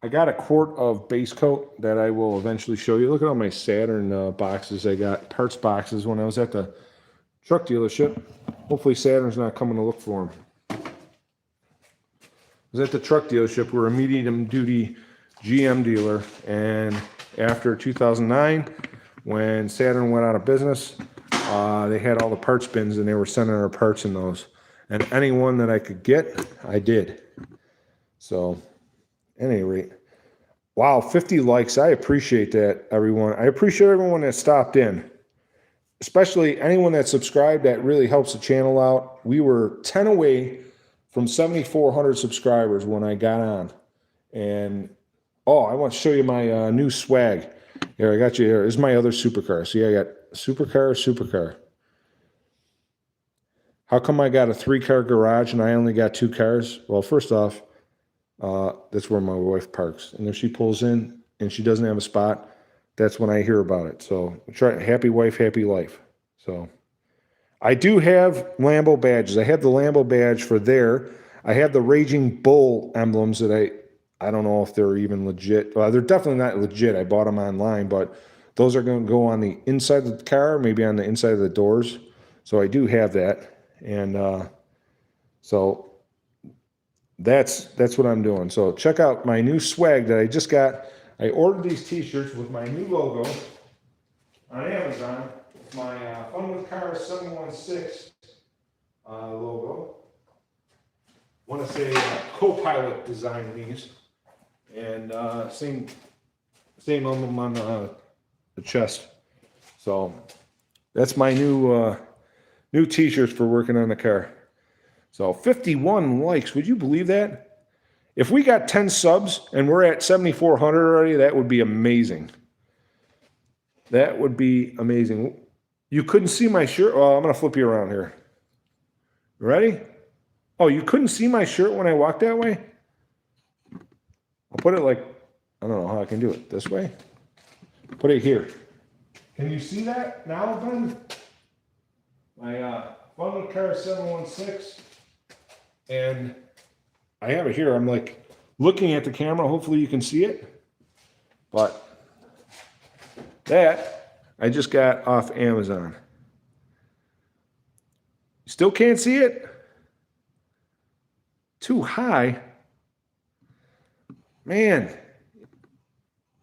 I got a quart of base coat that I will eventually show you. Look at all my Saturn boxes. I got parts boxes when I was at the truck dealership. Hopefully Saturn's not coming to look for them. I was at the truck dealership. We're a medium-duty GM dealer, and after 2009, when Saturn went out of business, they had all the parts bins, and they were sending our parts in those. And any one that I could get, I did. So, at any rate, wow, 50 likes. I appreciate that, everyone. I appreciate everyone that stopped in. especially anyone that subscribed, that really helps the channel out. We were 10 away from 7,400 subscribers when I got on. And, oh, I want to show you my new swag. Here, I got you here. This is my other supercar. See, I got supercar. How come I got a 3-car garage and I only got 2 cars? Well, first off, that's where my wife parks. And if she pulls in and she doesn't have a spot, that's when I hear about it. So try happy wife, happy life. So I do have Lambo badges. I have the Lambo badge for there. I have the Raging Bull emblems that I don't know if they're even legit. Well, they're definitely not legit. I bought them online, but those are going to go on the inside of the car, maybe on the inside of the doors. So I do have that. And so that's what I'm doing. So check out my new swag that I just got. I ordered these t-shirts with my new logo on Amazon. My Fun with Cars 716 logo. I want to say co-pilot designed these. And same emblem on the chest. So that's my new t-shirts for working on the car. So 51 likes. Would you believe that? If we got 10 subs and we're at 7,400 already, that would be amazing. That would be amazing. You couldn't see my shirt. Oh, I'm going to flip you around here. Ready? Oh, you couldn't see my shirt when I walked that way? I'll put it like, I don't know how I can do it. This way? Put it here. Can you see that now, Ben? My Fun with Cars 716. And I have it here. I'm like looking at the camera. Hopefully you can see it. But that I just got off Amazon. Still can't see it? Too high? Man,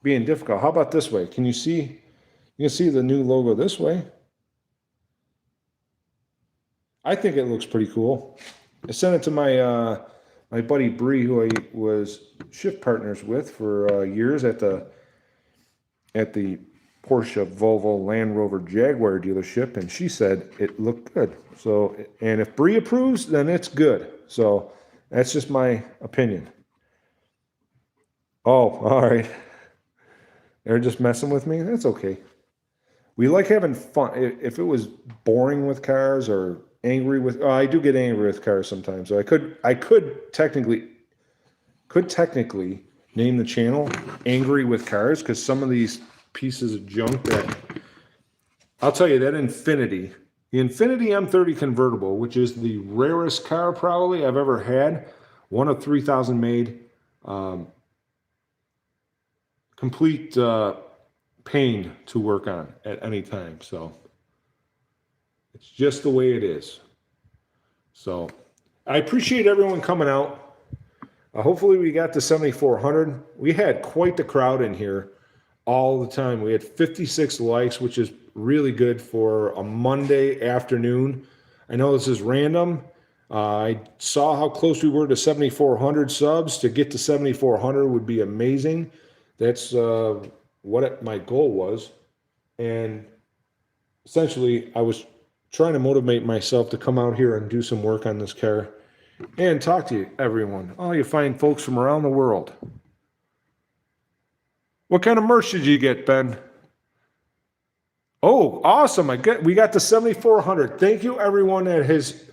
being difficult. How about this way? Can you see? You can see the new logo this way. I think it looks pretty cool. I sent it to my my buddy Bree, who I was shift partners with for years at the Porsche, Volvo, Land Rover, Jaguar dealership, and she said it looked good. So, and if Bree approves, then it's good. So that's just my opinion. Oh, all right. They're just messing with me. That's okay. We like having fun. If it was boring with cars or angry with, oh, I do get angry with cars sometimes. So I could technically name the channel Angry with Cars, because some of these pieces of junk that, I'll tell you, that the Infiniti M30 convertible, which is the rarest car probably I've ever had, one of 3,000 made, complete pain to work on at any time. So it's just the way it is. So I appreciate everyone coming out. Hopefully we got to 7,400. We had quite the crowd in here all the time. We had 56 likes, which is really good for a Monday afternoon. I know this is random. I saw how close we were to 7,400 subs. To get to 7,400 would be amazing. That's what my goal was. And essentially, I was trying to motivate myself to come out here and do some work on this car and talk to you, everyone. Oh, you find folks from around the world. What kind of merch did you get, Ben? Oh, awesome. We got to 7,400. Thank you, everyone that has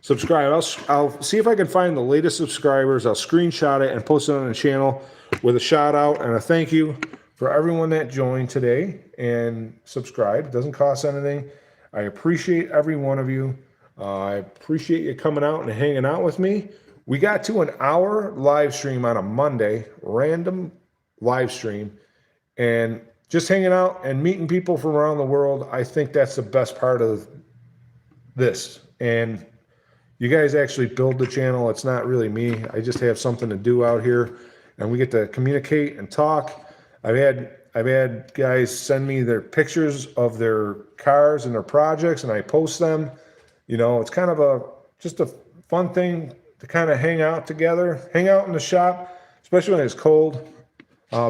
subscribed. I'll see if I can find the latest subscribers. I'll screenshot it and post it on the channel with a shout out and a thank you for everyone that joined today and subscribed. It doesn't cost anything. I appreciate every one of you. I appreciate you coming out and hanging out with me. We got to an hour live stream on a Monday, random live stream, and just hanging out and meeting people from around the world. I think that's the best part of this. And you guys actually build the channel. It's not really me. I just have something to do out here, and we get to communicate and talk. I've had guys send me their pictures of their cars and their projects, and I post them. You know, it's kind of just a fun thing to kind of hang out together, hang out in the shop, especially when it's cold.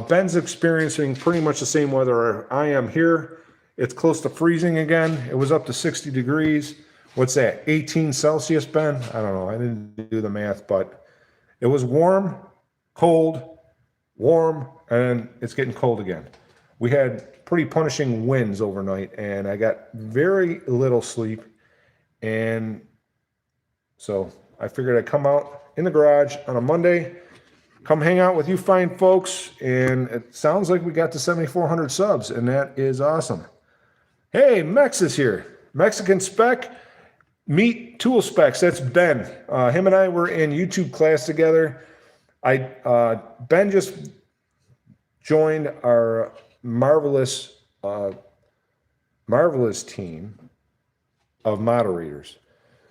Ben's experiencing pretty much the same weather I am here. It's close to freezing again. It was up to 60 degrees. What's that, 18 Celsius, Ben? I don't know. I didn't do the math, but it was warm, cold, warm, and it's getting cold again. We had pretty punishing winds overnight, and I got very little sleep. And so I figured I'd come out in the garage on a Monday, come hang out with you fine folks, and it sounds like we got to 7,400 subs, and that is awesome. Hey, Mex is here. Mexican Spec, meet Tool Specs. That's Ben. Him and I were in YouTube class together. Ben just joined our marvelous team of moderators.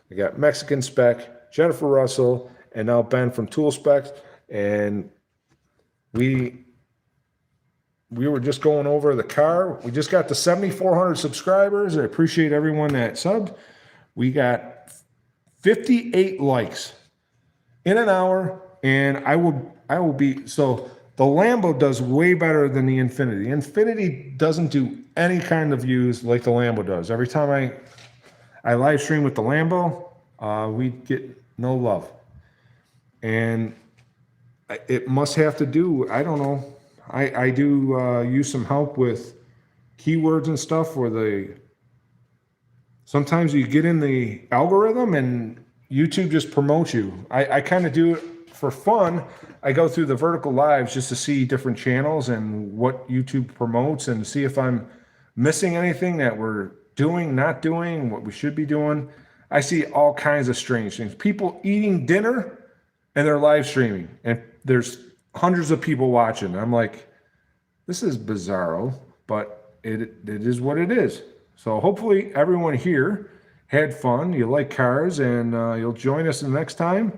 We got Mexican Spec, Jennifer Russell, and now Ben from Tool Specs. And we were just going over the car. We just got to 7,400 subscribers. I appreciate everyone that subbed. We got 58 likes in an hour, and I will be, so the Lambo does way better than the Infiniti. Infiniti doesn't do any kind of views like the Lambo does. Every time I live stream with the Lambo, we get no love. And it must have to do, I don't know, I do use some help with keywords and stuff where sometimes you get in the algorithm and YouTube just promotes you. I kind of do it for fun. I go through the vertical lives just to see different channels and what YouTube promotes and see if I'm missing anything that we're doing, not doing, what we should be doing. I see all kinds of strange things. People eating dinner and they're live streaming, and there's hundreds of people watching. I'm like, this is bizarro, but it is what it is. So hopefully everyone here had fun. You like cars, and you'll join us the next time.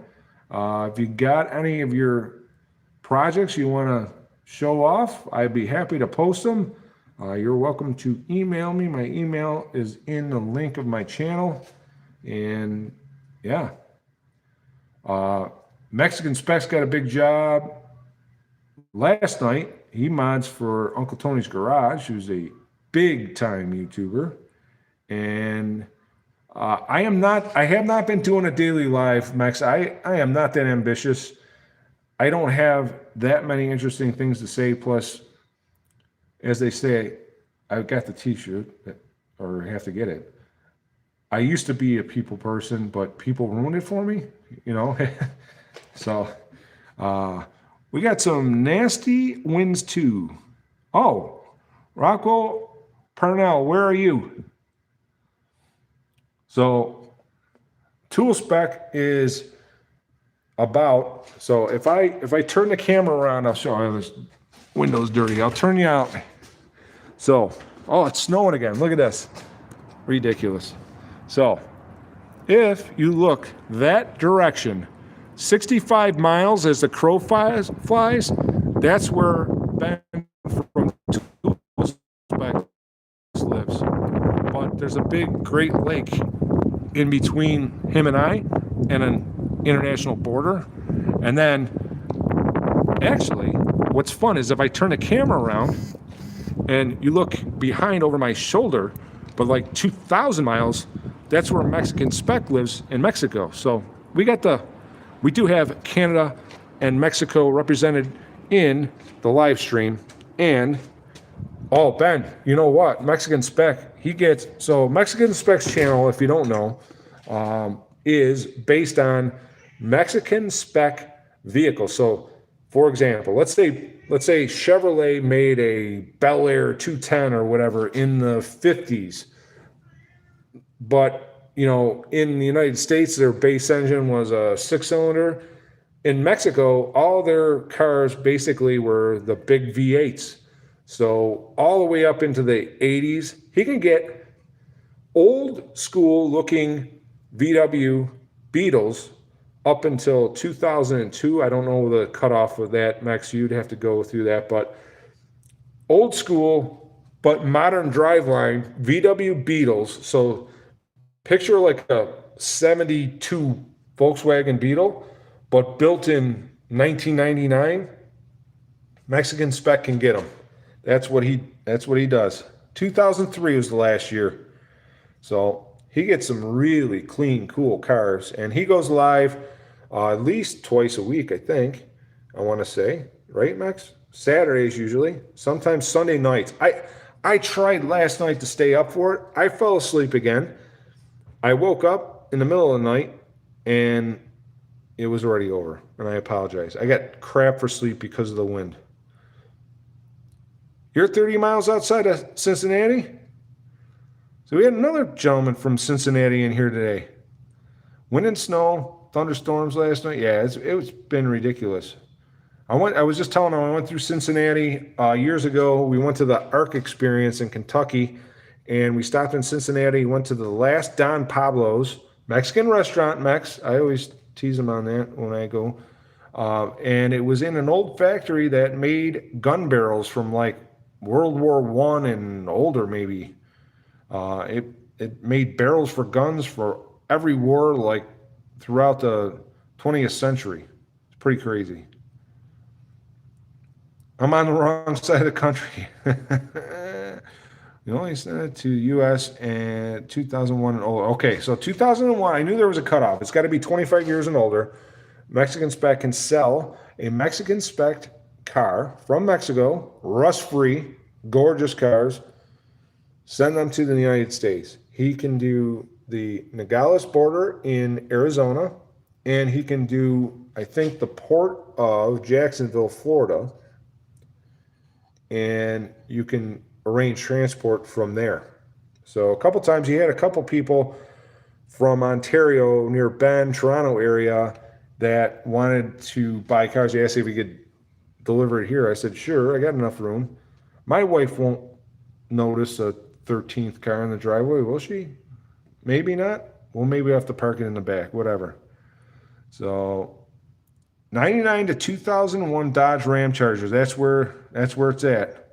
If you got any of your projects you want to show off, I'd be happy to post them. You're welcome to email me. My email is in the link of my channel. And yeah, Mexican Specs got a big job last night. He mods for Uncle Tony's Garage, who's a big time YouTuber. And I have not been doing a daily live, Max. I am not that ambitious. I don't have that many interesting things to say. Plus, as they say, I've got the t-shirt, or have to get it. I used to be a people person, but people ruined it for me, you know. So we got some nasty winds too. Oh, Rockwell Parnell, where are you? So Tool Spec is about, so if I turn the camera around, I'll show you. This window's dirty. I'll turn you out. So, oh, it's snowing again. Look at this. Ridiculous. So if you look that direction, 65 miles as the crow flies, that's where Ben from Tool Spec lives. But there's a big Great Lake in between him and I and an international border. And then actually what's fun is if I turn the camera around and you look behind over my shoulder, but like 2,000 miles, that's where Mexican Spec lives in Mexico. So we do have Canada and Mexico represented in the live stream. And oh, Ben, you know what? Mexican Spec, so Mexican Spec's channel, if you don't know, is based on Mexican Spec vehicles. So for example, let's say Chevrolet made a Bel Air 210 or whatever in the 50s. But, you know, in the United States, their base engine was a 6-cylinder. In Mexico, all their cars basically were the big V8s. So all the way up into the 80s, he can get old school looking VW Beetles up until 2002. I don't know the cutoff of that, Max. You'd have to go through that. But old school, but modern driveline VW Beetles. So picture like a 72 Volkswagen Beetle, but built in 1999. Mexican Spec can get them. That's what he does. 2003 was the last year. So he gets some really clean, cool cars, and he goes live at least twice a week, I think. I want to say, right, Max? Saturdays usually, sometimes Sunday nights. I tried last night to stay up for it. I fell asleep again. I woke up in the middle of the night, and it was already over, and I apologize. I got crap for sleep because of the wind. You're 30 miles outside of Cincinnati? So we had another gentleman from Cincinnati in here today. Wind and snow, thunderstorms last night. Yeah, it's been ridiculous. I was just telling him I went through Cincinnati years ago. We went to the ARC experience in Kentucky, and we stopped in Cincinnati, went to the last Don Pablo's Mexican restaurant, Mex. I always tease him on that when I go. And it was in an old factory that made gun barrels from like World War I and older, maybe. It made barrels for guns for every war, like throughout the 20th century. It's pretty crazy. I'm on the wrong side of the country. You only sent it to U.S. and 2001 and older. Okay, so 2001, I knew there was a cutoff. It's got to be 25 years and older. Mexican Spec can sell a Mexican Spec car from Mexico, rust-free, gorgeous cars, send them to the United States. He can do the Nogales border in Arizona, and he can do, I think, the port of Jacksonville, Florida, and you can arrange transport from there. So a couple times he had a couple people from Ontario near Bend, Toronto area that wanted to buy cars. They asked if we could deliver it here. I said, sure, I got enough room. My wife won't notice a 13th car in the driveway, will she? Maybe not. Well, maybe we have to park it in the back, whatever. So 99 to 2001 Dodge Ram Chargers. That's where it's at.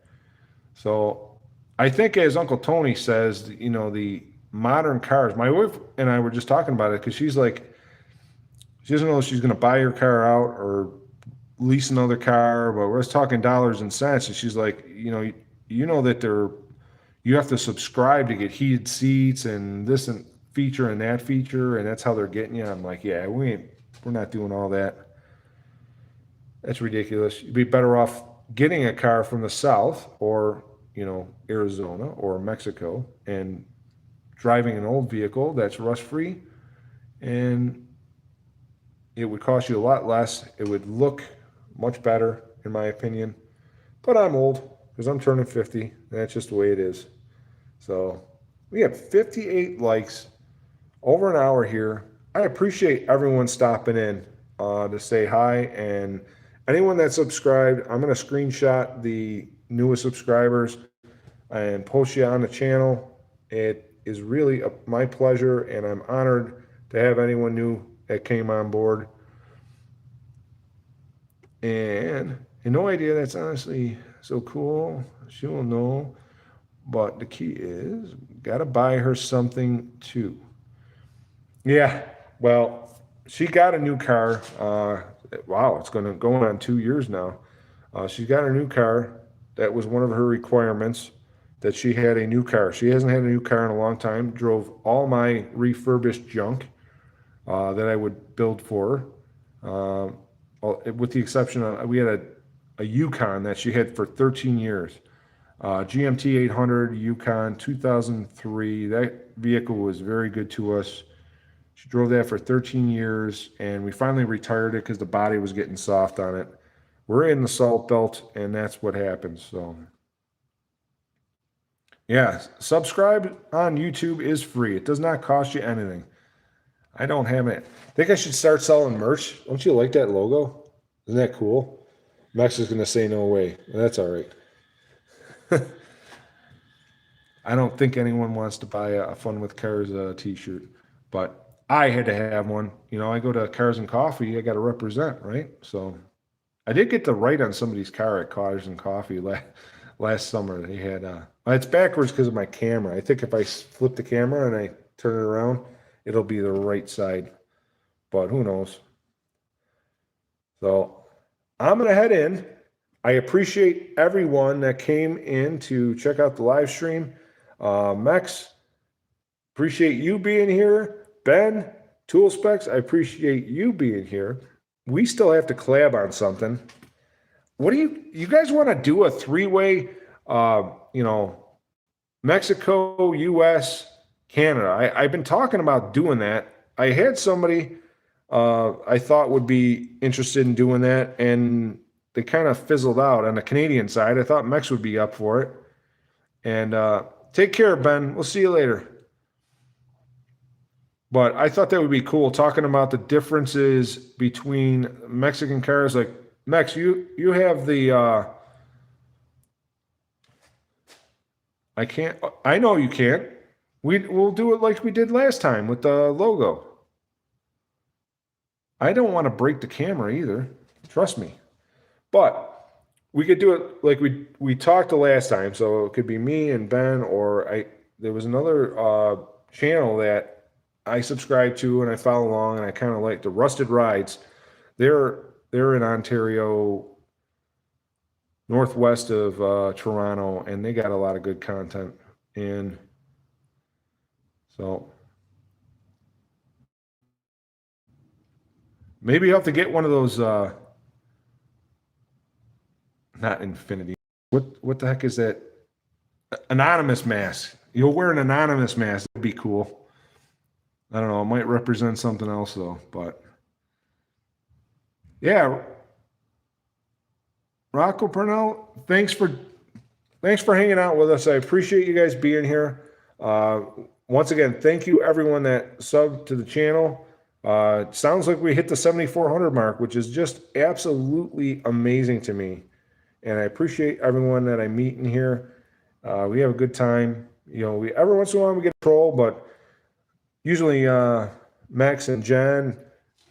So I think, as Uncle Tony says, you know, the modern cars. My wife and I were just talking about it because she's like, she doesn't know if she's going to buy her car out or lease another car, but we're just talking dollars and cents. And she's like, you know that you have to subscribe to get heated seats and this and feature and that feature, and that's how they're getting you. I'm like, yeah, we're not doing all that. That's ridiculous. You'd be better off getting a car from the South or, Arizona or Mexico and driving an old vehicle that's rust-free, and it would cost you a lot less. It would look much better, in my opinion. But I'm old because I'm turning 50, and that's just the way it is. So we have 58 likes, over an hour here. I appreciate everyone stopping in to say hi, and anyone that's subscribed, I'm going to screenshot the newest subscribers and post you on the channel. It is really my pleasure, and I'm honored to have anyone new that came on board. And no idea, that's honestly so cool. She will know. But the key is, got to buy her something too. Yeah, well, she got a new car. Wow, it's going on 2 years now. She got a new car. That was one of her requirements, that she had a new car. She hasn't had a new car in a long time. Drove all my refurbished junk that I would build for her. With the exception of, we had a Yukon that she had for 13 years. GMT 800 Yukon 2003. That vehicle was very good to us. She drove that for 13 years, and we finally retired it because the body was getting soft on it. We're in the Salt Belt, and that's what happens. So, yeah, subscribe on YouTube is free. It does not cost you anything. I don't have it. I think I should start selling merch. Don't you like that logo? Isn't that cool? Max is going to say no way. That's all right. I don't think anyone wants to buy a Fun with Cars t-shirt, but I had to have one. I go to Cars and Coffee. I got to represent, right? So I did get to write on somebody's car at Cars and Coffee last summer. They had it's backwards because of my camera. I think if I flip the camera and I turn it around, it'll be the right side, but who knows? So I'm gonna head in. I appreciate everyone that came in to check out the live stream. Mex, appreciate you being here. Ben, Tool Specs, I appreciate you being here. We still have to collab on something. What do you guys want to do a three-way, Mexico, US, Canada? I've been talking about doing that. I had somebody I thought would be interested in doing that, and they kind of fizzled out on the Canadian side. I thought Mex would be up for it. And take care, Ben. We'll see you later. But I thought that would be cool, talking about the differences between Mexican cars. Like, Mex, you have the I know you can't. We'll do it like we did last time with the logo. I don't want to break the camera either. Trust me. But we could do it like we talked the last time. So it could be me and Ben, or there was another channel that I subscribe to and I follow along, and I kind of like the Rusted Rides. They're in Ontario, northwest of Toronto, and they got a lot of good content. And so maybe you have to get one of those not infinity. What the heck is that? Anonymous mask. You'll wear an anonymous mask. That'd be cool. I don't know. It might represent something else though, but yeah. Rocco Purnell, thanks for hanging out with us. I appreciate you guys being here. Once again, thank you everyone that subbed to the channel. It sounds like we hit the 7,400 mark, which is just absolutely amazing to me. And I appreciate everyone that I meet in here. We have a good time. Every once in a while we get a troll, but usually Max and Jen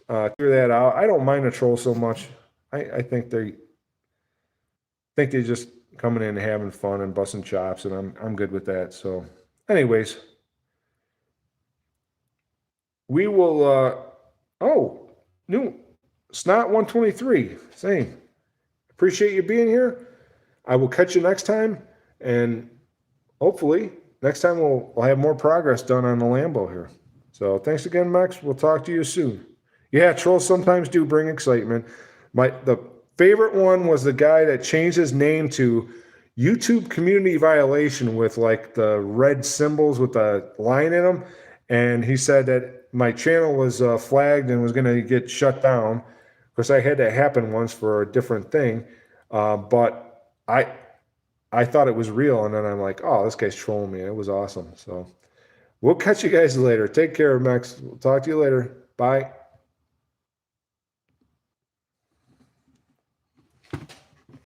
clear that out. I don't mind a troll so much. I think they're just coming in and having fun and busting chops, and I'm good with that. So, anyways, we will. New Snot 123 same. Appreciate you being here. I will catch you next time, and hopefully next time we'll have more progress done on the Lambo here. So thanks again, Max. We'll talk to you soon. Yeah, trolls sometimes do bring excitement. The favorite one was the guy that changed his name to YouTube community violation with like the red symbols with the line in them. And he said that my channel was flagged and was going to get shut down because I had that happen once for a different thing. But I thought it was real. And then I'm like, oh, this guy's trolling me. It was awesome. So we'll catch you guys later. Take care, Max. We'll talk to you later. Bye.